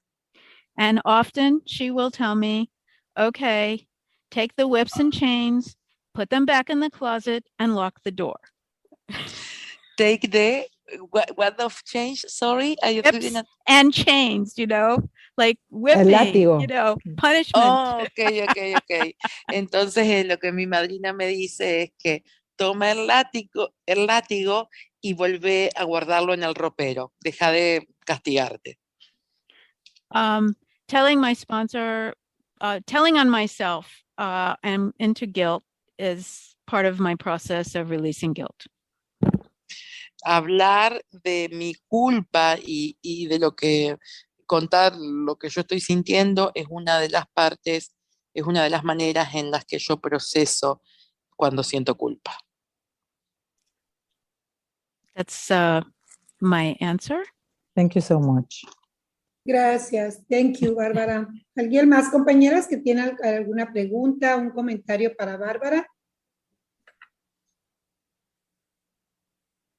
And often she will tell me, okay, take the whips and chains, put them back in the closet and lock the door. Take the, what of change? Sorry, I Whips and chains, you know, like whipping, you know, punishment. Oh, ok. Entonces lo que mi madrina me dice es que toma el látigo y vuelve a guardarlo en el ropero. Deja de castigarte. Telling my sponsor, telling on myself and into guilt is part of my process of releasing guilt. Hablar de mi culpa y de lo que contar lo que yo estoy sintiendo es una de las partes, es una de las maneras en las que yo proceso cuando siento culpa. That's my answer. Thank you so much. Gracias. Thank you, Bárbara. ¿Alguien más, compañeras, que tiene alguna pregunta, un comentario para Bárbara?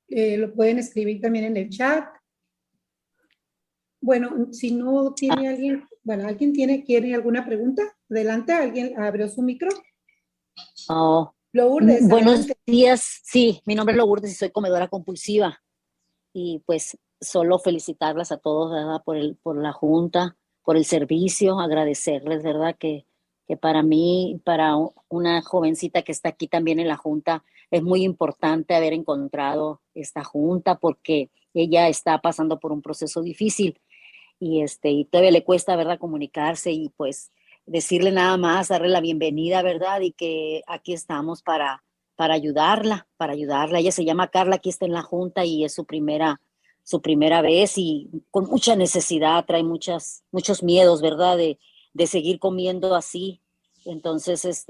Lo pueden escribir también en el chat. Bueno, si no tiene alguien, bueno, ¿alguien quiere alguna pregunta? Adelante, ¿alguien abrió su micro? Oh, Lourdes, buenos adelante. días, sí, mi nombre es Lourdes y soy comedora compulsiva. Y pues solo felicitarlas a todos, ¿verdad? Por la junta, por el servicio, agradecerles, ¿verdad? Que para mí, para una jovencita que está aquí también en la junta, es muy importante haber encontrado esta junta porque ella está pasando por un proceso difícil y todavía le cuesta, ¿verdad? Comunicarse y pues decirle nada más, darle la bienvenida, ¿verdad? Y que aquí estamos para ayudarla. Ella se llama Carla, aquí está en la junta y es su primera vez y con mucha necesidad, trae muchos miedos, ¿verdad? De seguir comiendo así. Entonces,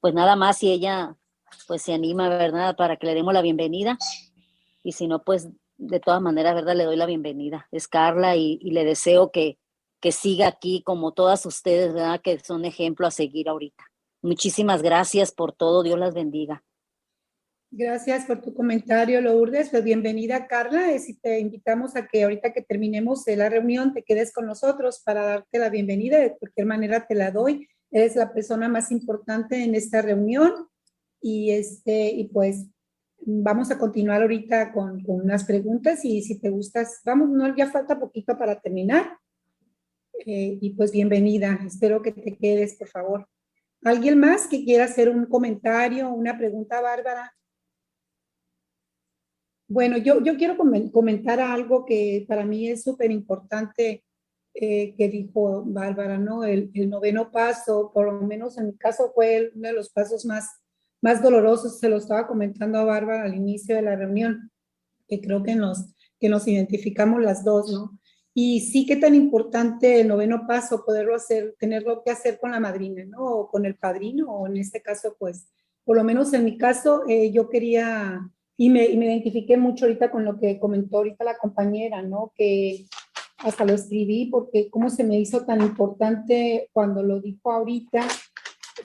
pues nada más si ella pues se anima, ¿verdad? Para que le demos la bienvenida. Y si no, pues de todas maneras, ¿verdad? Le doy la bienvenida. Es Carla y le deseo que siga aquí como todas ustedes, ¿verdad? Que son ejemplo a seguir ahorita. Muchísimas gracias por todo. Dios las bendiga. Gracias por tu comentario, Lourdes. Pues bienvenida, Carla. Te invitamos a que ahorita que terminemos la reunión te quedes con nosotros para darte la bienvenida. De cualquier manera te la doy. Eres la persona más importante en esta reunión y pues vamos a continuar ahorita con unas preguntas y si te gustas, no, ya falta poquito para terminar. Y pues bienvenida. Espero que te quedes, por favor. ¿Alguien más que quiera hacer un comentario, una pregunta, Bárbara? Bueno, yo quiero comentar algo que para mí es súper importante que dijo Bárbara, ¿no? El noveno paso, por lo menos en mi caso, fue uno de los pasos más dolorosos. Se lo estaba comentando a Bárbara al inicio de la reunión, que creo que nos identificamos las dos, ¿no? Y sí que tan importante el noveno paso, poderlo hacer, tenerlo que hacer con la madrina, ¿no? O con el padrino, o en este caso, pues, por lo menos en mi caso, yo quería, y me identifiqué mucho ahorita con lo que comentó ahorita la compañera, ¿no? Que hasta lo escribí porque cómo se me hizo tan importante cuando lo dijo ahorita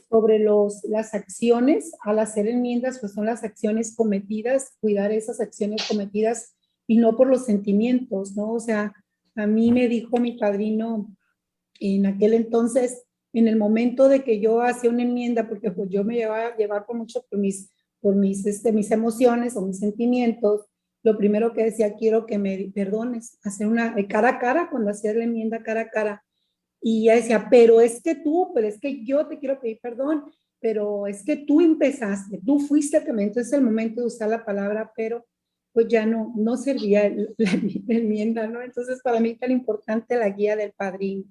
sobre las acciones. Al hacer enmiendas, pues son las acciones cometidas, cuidar esas acciones cometidas y no por los sentimientos, ¿no? O sea, a mí me dijo mi padrino en aquel entonces, en el momento de que yo hacía una enmienda, porque pues yo me llevaba a llevar por mucho mis emociones o mis sentimientos, lo primero que decía, quiero que me perdones, hacer una cara a cara, cuando hacía la enmienda cara a cara. Y ella decía, pero es que yo te quiero pedir perdón, pero es que tú empezaste, tú fuiste el que me, entonces el momento de usar la palabra, pero pues ya no servía la enmienda, ¿no? Entonces para mí tan importante la guía del padrino.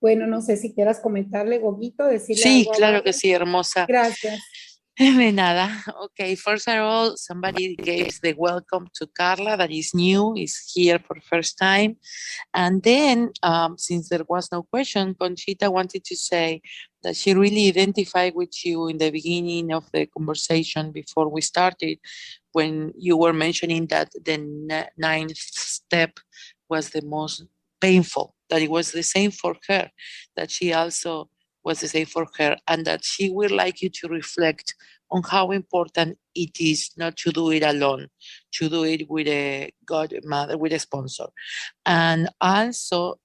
Bueno, no sé si quieras comentarle, Goguito, decirle Sí, algo a claro que Bárbara. sí, hermosa. Gracias. De nada. Okay, first of all, somebody gave the welcome to Carla that is new, is here for the first time. And then, since there was no question, Conchita wanted to say that she really identified with you in the beginning of the conversation before we started, when you were mentioning that the ninth step was the most painful, that it was the same for her, that she also was the same for her, and that she would like you to reflect on how important it is not to do it alone, to do it with a godmother, with a sponsor. And also,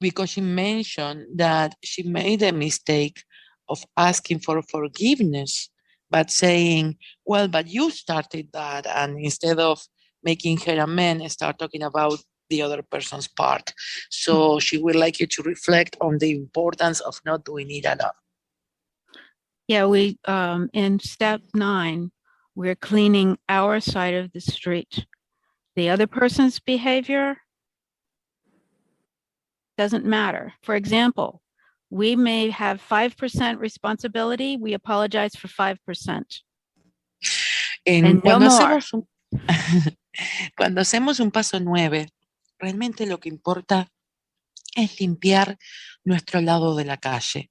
because she mentioned that she made a mistake of asking for forgiveness, but saying, well, but you started that. And instead of making her amend, start talking about the other person's part. So she would like you to reflect on the importance of not doing it alone. Yeah, we in step 9, we're cleaning our side of the street. The other person's behavior doesn't matter. For example, we may have 5% responsibility. We apologize for 5%. And no more. Cuando hacemos un paso 9, realmente lo que importa es limpiar nuestro lado de la calle.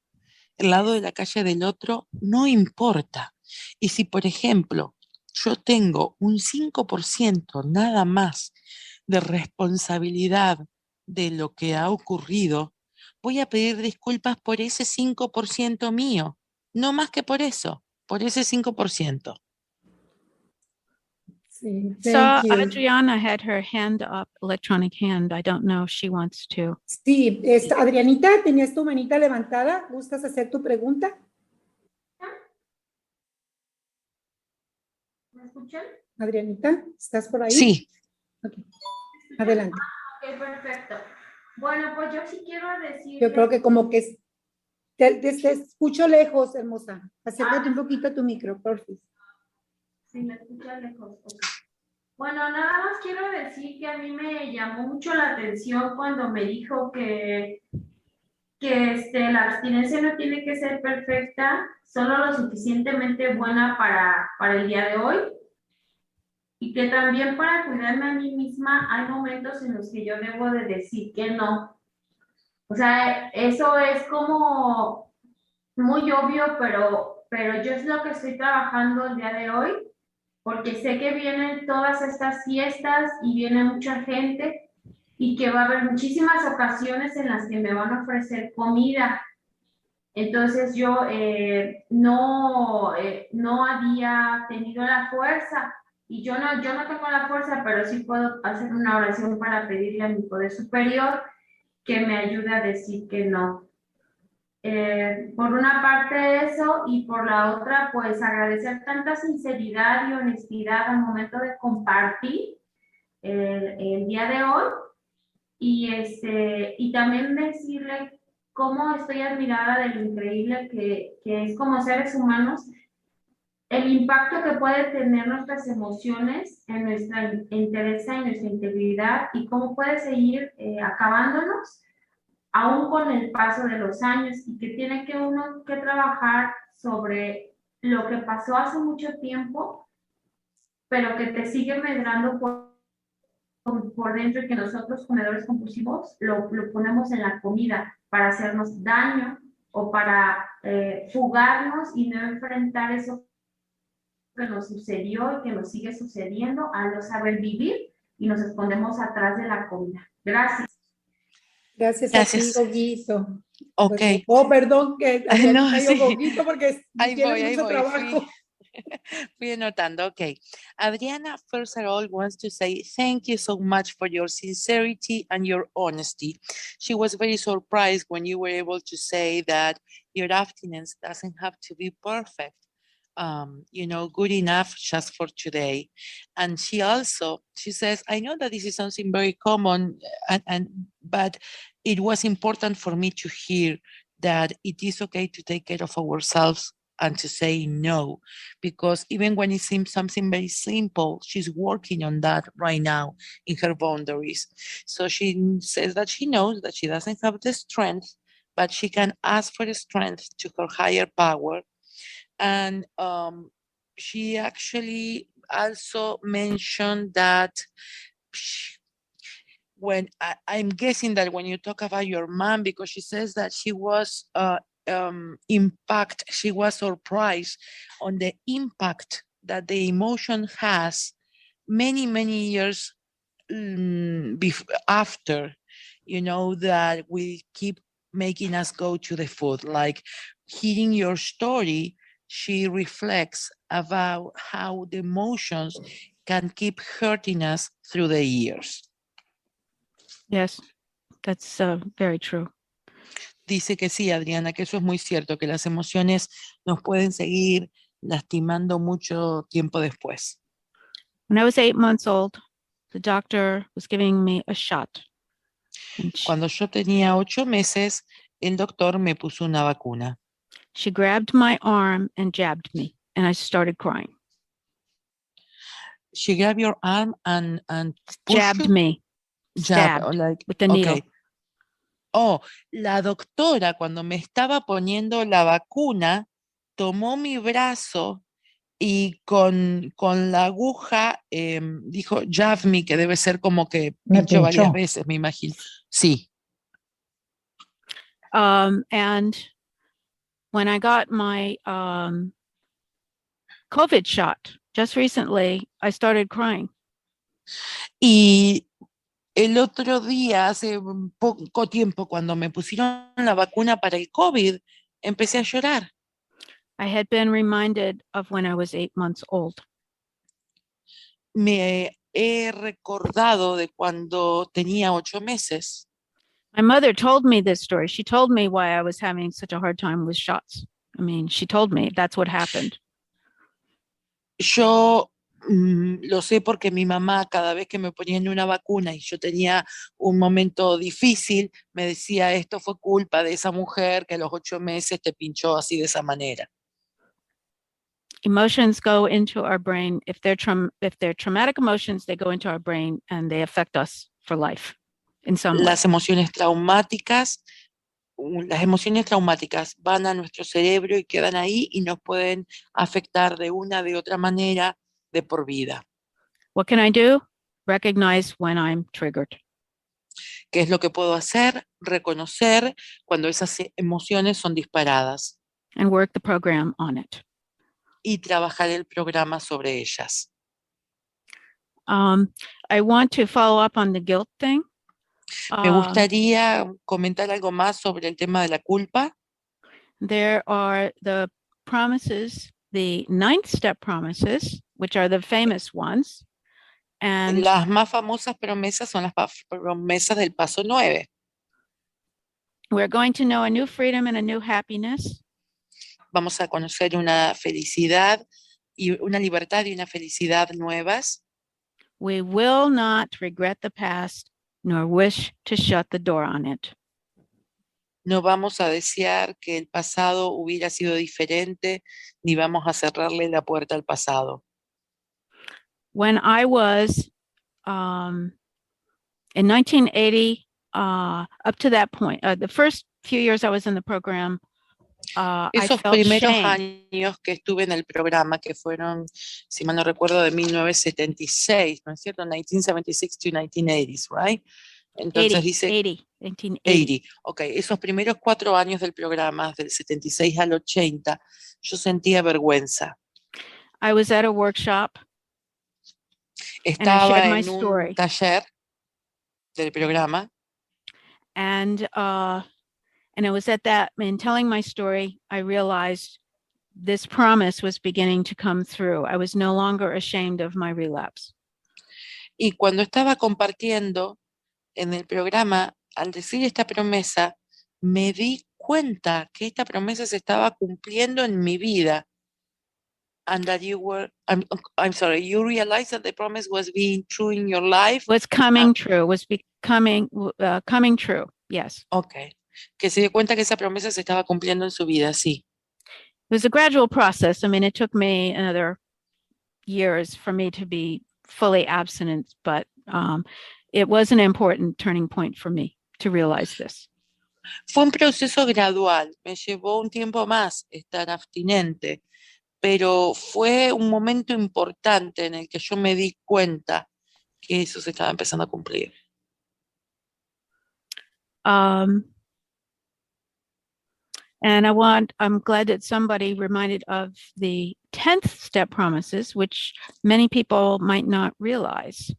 El lado de la calle del otro no importa. Y si, por ejemplo, yo tengo un 5% nada más de responsabilidad de lo que ha ocurrido, voy a pedir disculpas por ese 5% mío, no más que por eso, por ese 5%. Sí, So thank you. Adriana had her hand up, electronic hand. I don't know if she wants to. Sí, Adrianita, tenías tu manita levantada. ¿Gustas hacer tu pregunta? ¿Me escuchan? Adrianita, ¿estás por ahí? Sí. Okay. Adelante. Ok, perfecto. Bueno, pues yo sí quiero decir... Yo creo que como que te escucho lejos, hermosa. Acércate un poquito a tu micro, por favor. Sí, me escucha lejos. Okay. Bueno, nada más quiero decir que a mí me llamó mucho la atención cuando me dijo que la abstinencia no tiene que ser perfecta, solo lo suficientemente buena para el día de hoy. Y que también para cuidarme a mí misma hay momentos en los que yo debo de decir que no. O sea, eso es como muy obvio, pero yo es lo que estoy trabajando el día de hoy, porque sé que vienen todas estas fiestas y viene mucha gente y que va a haber muchísimas ocasiones en las que me van a ofrecer comida. Entonces yo no había tenido la fuerza. Y yo no tengo la fuerza, pero sí puedo hacer una oración para pedirle a mi poder superior que me ayude a decir que no. Por una parte eso, y por la otra, pues agradecer tanta sinceridad y honestidad al momento de compartir el día de hoy. Y también decirle cómo estoy admirada de lo increíble que es como seres humanos, el impacto que puede tener nuestras emociones en nuestra entereza y nuestra integridad y cómo puede seguir acabándonos aún con el paso de los años y que tiene que uno que trabajar sobre lo que pasó hace mucho tiempo, pero que te sigue medrando por dentro y que nosotros comedores compulsivos lo ponemos en la comida para hacernos daño o para fugarnos y no enfrentar eso que nos sucedió y que nos sigue sucediendo al no saber vivir y nos escondemos atrás de la comida. Gracias. Gracias a Gracias. ti, Goguito. Ok. Bueno, perdón que No, cayó sí. Goguito porque Ahí tiene mucho voy. trabajo. Fui anotando. Okay. Adriana, first of all, wants to say thank you so much for your sincerity and your honesty. She was very surprised when you were able to say that your abstinence doesn't have to be perfect. Good enough just for today. And she says, I know that this is something very common, but it was important for me to hear that it is okay to take care of ourselves and to say no, because even when it seems something very simple, she's working on that right now in her boundaries. So she says that she knows that she doesn't have the strength, but she can ask for the strength to her higher power. And she actually also mentioned that I'm guessing that when you talk about your mom, because she says that she was she was surprised on the impact that the emotion has many, many years after, that we keep making us go to the food. Like hearing your story, she reflects about how the emotions can keep hurting us through the years. Yes, that's very true. Dice que sí, Adriana, que eso es muy cierto, que las emociones nos pueden seguir lastimando mucho tiempo después. When I was 8 months old, the doctor was giving me a shot. Cuando yo tenía 8 meses, el doctor me puso una vacuna. She grabbed my arm and jabbed me, and I started crying. She grabbed your arm and jabbed you? Me. Stabbed with the needle. Okay. Oh, la doctora cuando me estaba poniendo la vacuna, tomó mi brazo y con la aguja dijo, jab me, que debe ser como que pinchó varias veces, me imagino. Sí. And when I got my COVID shot just recently, I started crying. Y el otro día, hace poco tiempo, cuando me pusieron la vacuna para el COVID, empecé a llorar. I had been reminded of when I was 8 months old. Me he recordado de cuando tenía 8 meses. My mother told me this story. She told me why I was having such a hard time with shots. I mean, she told me that's what happened. Yo lo sé porque mi mamá, cada vez que me ponían una vacuna y yo tenía un momento difícil, me decía, esto fue culpa de esa mujer que a los 8 meses te pinchó así de esa manera. Emotions go into our brain. If they're traumatic emotions, they go into our brain and they affect us for life in some way. Las emociones traumáticas van a nuestro cerebro y quedan ahí y nos pueden afectar de una de otra manera de por vida. What can I do? Recognize when I'm triggered. ¿Qué es lo que puedo hacer? Reconocer cuando esas emociones son disparadas. And work the program on it. Y trabajar el programa sobre ellas. I want to follow up on the guilt thing. Me gustaría comentar algo más sobre el tema de la culpa. There are the promises, the 9th step promises, which are the famous ones. And las más famosas promesas son las promesas del paso 9. We're going to know a new freedom and a new happiness. Vamos a conocer una felicidad y una libertad y una felicidad nuevas. We will not regret the past nor wish to shut the door on it. No vamos a desear que el pasado hubiera sido diferente, ni vamos a cerrarle la puerta al pasado. When I was in 1980, up to that point, the first few years I was in the program, I Esos felt primeros shame. años que estuve en el programa, que fueron, si mal no recuerdo, de 1976, ¿no es cierto? 1976 to 1980s, right? Entonces dice 1980. 80. Ok, esos primeros 4 años del programa, del 76 al 80, yo sentía vergüenza. I was at a workshop and I shared Estaba my en un story. taller del programa And it was at that, in telling my story, I realized this promise was beginning to come through. I was no longer ashamed of my relapse. y cuando estaba compartiendo en el programa, al decir esta promesa, me di cuenta que esta promesa se estaba cumpliendo en mi vida. And that I'm sorry, you realized that the promise was being true in your life? Was coming true, was becoming, coming true, yes. Okay. Que se dio cuenta que esa promesa se estaba cumpliendo en su vida, sí. It was a gradual process. I mean, it took me another years for me to be fully abstinent, but it was an important turning point for me to realize this. Fue un proceso gradual, me llevó un tiempo más estar abstinente, pero fue un momento importante en el que yo me di cuenta que eso se estaba empezando a cumplir. And I'm glad that somebody reminded of the 10th step promises, which many people might not realize.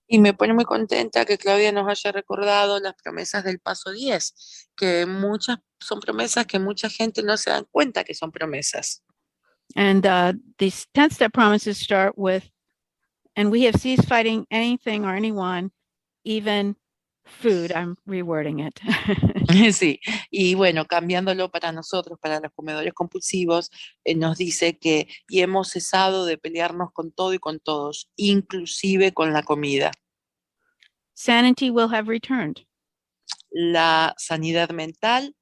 Y me pone muy contenta que Claudia nos haya recordado las promesas del paso 10, que muchas son promesas que mucha gente no se dan cuenta que son promesas. And these 10th step promises start with, and we have ceased fighting anything or anyone, even food. I'm rewording it. Sí, y bueno, cambiándolo para nosotros, para los comedores compulsivos, nos dice que y hemos cesado de pelearnos con todo y con todos, inclusive con la comida. Sanity will have returned. La sanidad mental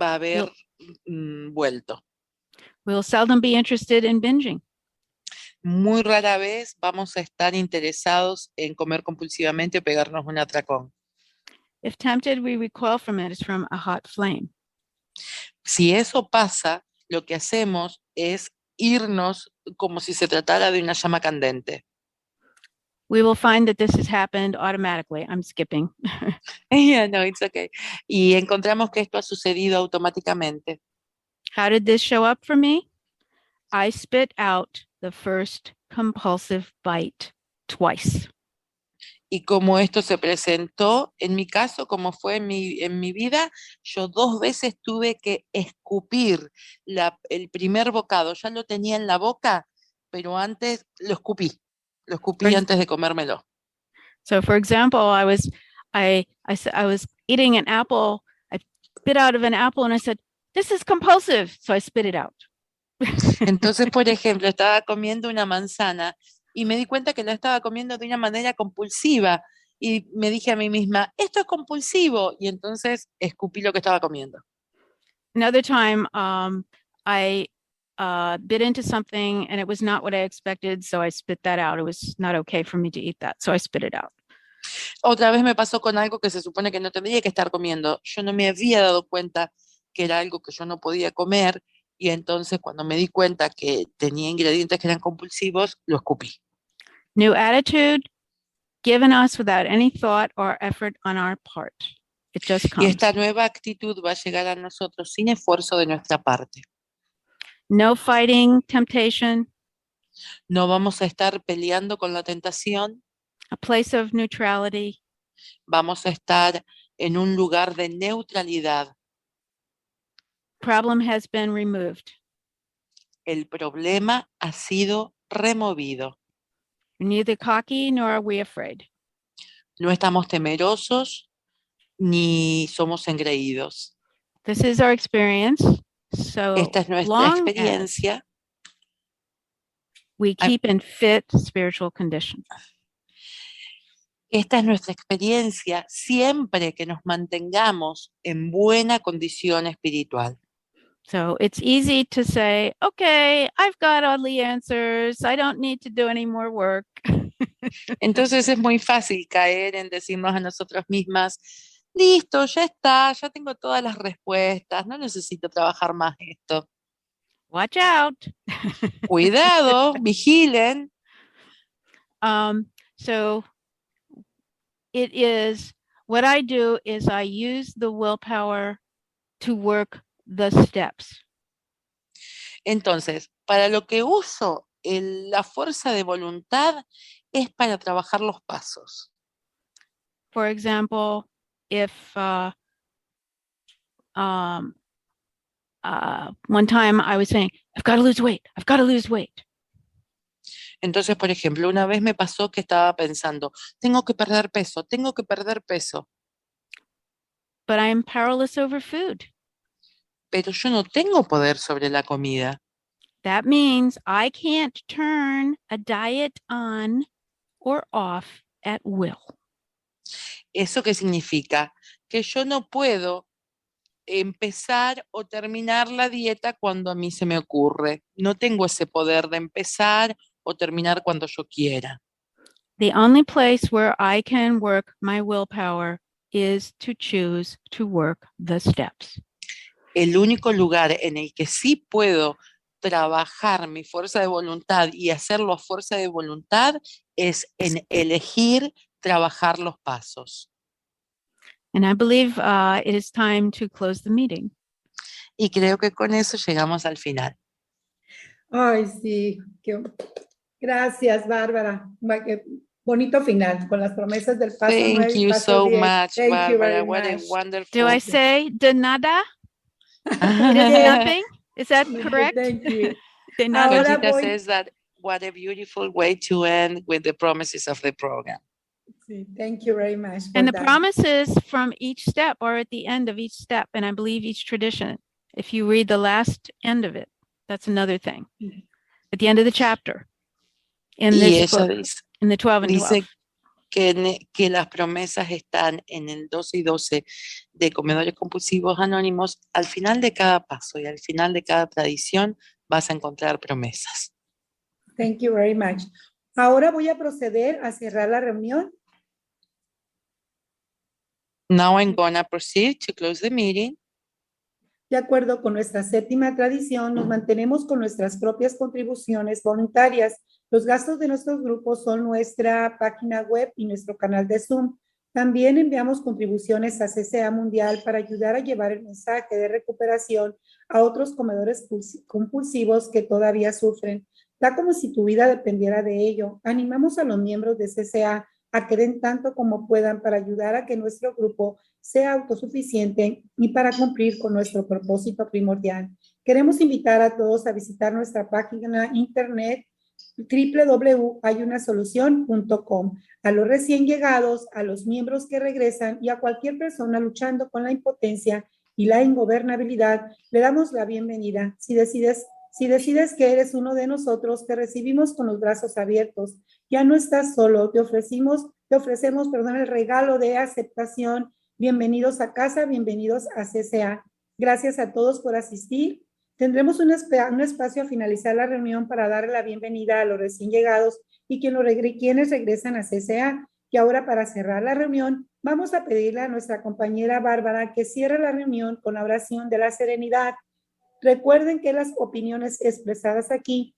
va a haber vuelto. We'll seldom be interested in binging. Muy rara vez vamos a estar interesados en comer compulsivamente o pegarnos un atracón. If tempted, we recoil from it as from a hot flame. Si eso pasa, lo que hacemos es irnos como si se tratara de una llama candente. We will find that this has happened automatically. I'm skipping. Yeah, no, it's okay. Y encontramos que esto ha sucedido automáticamente. How did this show up for me? I spit out the first compulsive bite twice. Y como esto se presentó, en mi caso, como fue en mi vida, yo 2 veces tuve que escupir el primer bocado. Ya lo tenía en la boca, pero antes lo escupí. Lo escupí antes de comérmelo. So, for example, I was eating an apple. I spit out of an apple and I said, "This is compulsive." So I spit it out. Entonces, por ejemplo, estaba comiendo una manzana y me di cuenta que la estaba comiendo de una manera compulsiva y me dije a mí misma, esto es compulsivo, y entonces escupí lo que estaba comiendo. Another time, I bit into something and it was not what I expected, so I spit that out. It was not okay for me to eat that, so I spit it out. Otra vez me pasó con algo que se supone que no tendría que estar comiendo. Yo no me había dado cuenta que era algo que yo no podía comer, y entonces cuando me di cuenta que tenía ingredientes que eran compulsivos, lo escupí. New attitude given us without any thought or effort on our part. It just Y comes. esta nueva actitud va a llegar a nosotros sin esfuerzo de nuestra parte. No fighting temptation. No vamos a estar peleando con la tentación. A place of neutrality. Vamos a estar en un lugar de neutralidad. Problem has been removed. El problema ha sido removido. Neither cocky nor are we afraid. No estamos temerosos ni somos engreídos. This is our experience. So esta es nuestra experiencia. We keep in fit spiritual condition. Esta es nuestra experiencia siempre que nos mantengamos en buena condición espiritual. So it's easy to say, okay, I've got all the answers. I don't need to do any more work. Entonces es muy fácil caer en decirnos a nosotras mismas, listo, ya está, ya tengo todas las respuestas, no necesito trabajar más esto. Watch out. Cuidado, vigilen. So it is, what I do is I use the willpower to work the steps. Entonces, para lo que uso la fuerza de voluntad es para trabajar los pasos. For example, if one time I was saying, I've got to lose weight, I've got to lose weight. Entonces, por ejemplo, una vez me pasó que estaba pensando, tengo que perder peso, tengo que perder peso. But I'm powerless over food. Pero yo no tengo poder sobre la comida. That means I can't turn a diet on or off at will. ¿Eso qué significa? Que yo no puedo empezar o terminar la dieta cuando a mí se me ocurre. No tengo ese poder de empezar o terminar cuando yo quiera. The only place where I can work my willpower is to choose to work the steps. El único lugar en el que sí puedo trabajar mi fuerza de voluntad y hacerlo a fuerza de voluntad es en elegir trabajar los pasos. And I believe it is time to close the meeting. Y creo que con eso llegamos al final. Ay, sí. Gracias, Bárbara. Qué bonito final con las promesas del paso 9 Thank y you paso so 10. much, Thank you Bárbara. very What a much. wonderful. Do I say de nada? It is nothing? Is that correct? Thank you. De nada. Ahora Conchita voy. says that what a beautiful way to end with the promises of the program. Sí, thank you very much. And for the that. promises from each step are at the end of each step, and I believe each tradition. If you read the last end of it, that's another thing. At the end of the chapter in Y this ella book, dice, in the 12 and 12. dice que las promesas están en el 12 y 12 de Comedores Compulsivos Anónimos. Al final de cada paso y al final de cada tradición vas a encontrar promesas. Thank you very much. Ahora voy a proceder a cerrar la reunión. Now I'm gonna proceed to close the meeting. De acuerdo con nuestra séptima tradición, nos mantenemos con nuestras propias contribuciones voluntarias. Los gastos de nuestros grupos son nuestra página web y nuestro canal de Zoom. También enviamos contribuciones a CCA Mundial para ayudar a llevar el mensaje de recuperación a otros comedores compulsivos que todavía sufren. Da como si tu vida dependiera de ello. Animamos a los miembros de CCA a que den tanto como puedan para ayudar a que nuestro grupo sea autosuficiente y para cumplir con nuestro propósito primordial. Queremos invitar a todos a visitar nuestra página internet www.hayunasolucion.com. A los recién llegados, a los miembros que regresan y a cualquier persona luchando con la impotencia y la ingobernabilidad, le damos la bienvenida. Si decides que eres uno de nosotros, te recibimos con los brazos abiertos. Ya no estás solo, te ofrecemos el regalo de aceptación. Bienvenidos a casa, bienvenidos a CCA. Gracias a todos por asistir. Tendremos un espacio a finalizar la reunión para darle la bienvenida a los recién llegados y quienes regresan a CCA. Y ahora, para cerrar la reunión, vamos a pedirle a nuestra compañera Bárbara que cierre la reunión con la oración de la serenidad. Recuerden que las opiniones expresadas aquí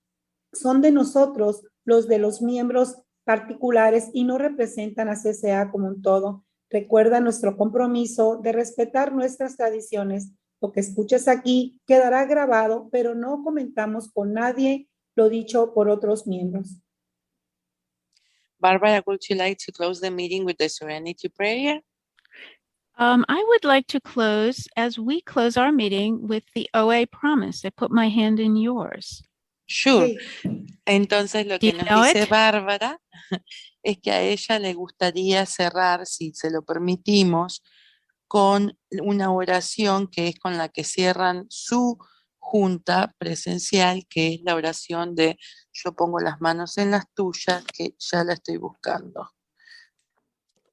son de nosotros, los de los miembros particulares, y no representan a CCA como un todo. Recuerda nuestro compromiso de respetar nuestras tradiciones. Lo que escuches aquí quedará grabado, pero no comentamos con nadie lo dicho por otros miembros. Bárbara, would you like to close the meeting with the Serenity prayer? I would like to close as we close our meeting with the OA promise. I put my hand in yours. Sure. Sí. Entonces lo Do que you nos know dice it? Bárbara es que a ella le gustaría cerrar, si se lo permitimos, con una oración que es con la que cierran su junta presencial, que es la oración de yo pongo las manos en las tuyas, que ya la estoy buscando.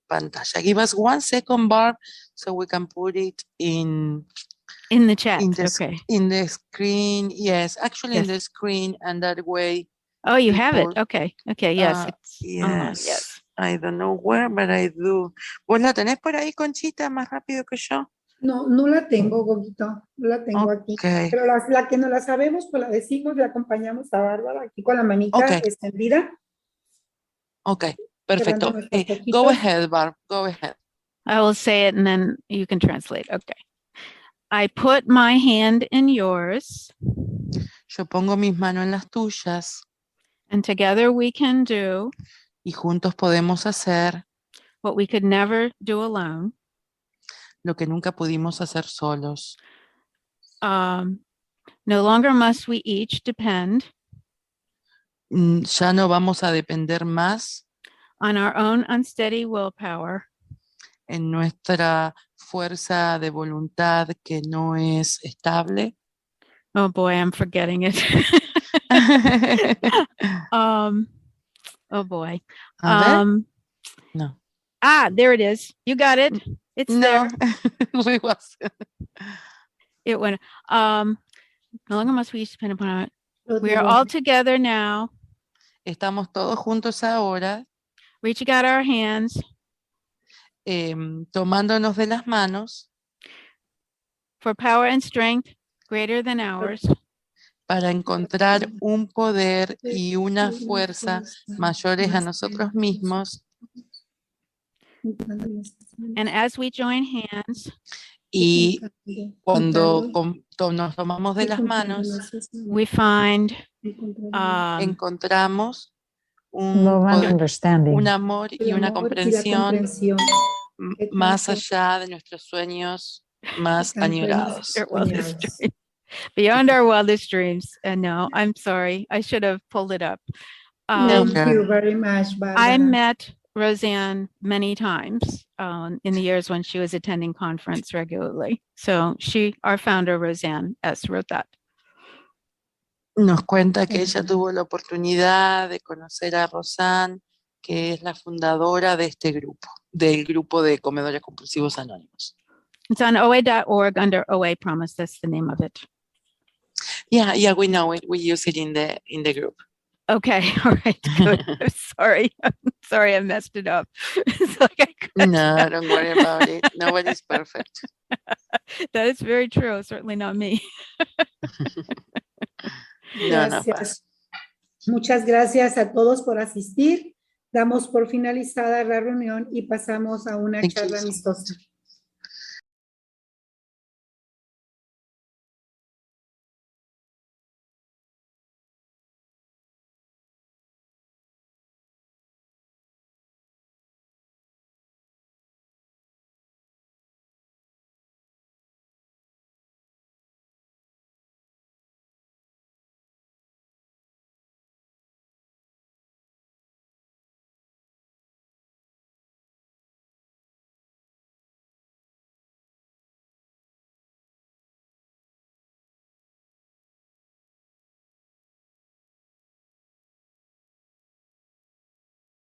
pantalla. Give us 1 second, Barb, so we can put it in In the chat. okay. In the screen. Yes, actually in the screen, and that way. Oh, you have it. Okay. Okay. Yes. It's online. Yes. Yes. I don't know where, but I do. ¿Vos la tenés por ahí, Conchita, más rápido que yo? No, no la tengo, Goguito, no la tengo aquí. Pero la que no la sabemos, pues la decimos, le acompañamos a Bárbara aquí con la manita extendida. Ok, perfecto. Go ahead, Barb, go ahead. I will say it and then you can translate. Okay. I put my hand in yours. Yo pongo mis manos en las tuyas. And together we can do. Y juntos podemos hacer. What we could never do alone. Lo que nunca pudimos hacer solos. No longer must we each depend. Ya no vamos a depender más. On our own unsteady willpower. En nuestra fuerza de voluntad que no es estable. Oh boy, I'm forgetting it. Oh boy. No. There it is. You got it. It's there. It went. No longer must we each depend upon it. We are all together now. Estamos todos juntos ahora. Reaching out our hands. Tomándonos de las manos. For power and strength greater than ours. Para encontrar un poder y una fuerza mayores a nosotros mismos. And as we join hands. Y cuando nos tomamos de las manos, we find encontramos un amor y una comprensión más allá de nuestros sueños más añorados. Beyond our wildest dreams. And no, I'm sorry. I should have pulled it up. Thank you very much, Bárbara. I met Roseanne many times in the years when she was attending conference regularly. So our founder, Roseanne S., wrote that. Nos cuenta que ella tuvo la oportunidad de conocer a Roseanne, que es la fundadora de este grupo, del grupo de comedores compulsivos anónimos. It's on OA.org under OA Promise. That's the name of it. Yeah, we know it. We use it in the group. Okay, all right, good. I'm sorry I messed it up. No, don't worry about it. Nobody's perfect. That is very true. Certainly not me. Gracias. Muchas gracias a todos por asistir. Damos por finalizada la reunión y pasamos a una charla amistosa.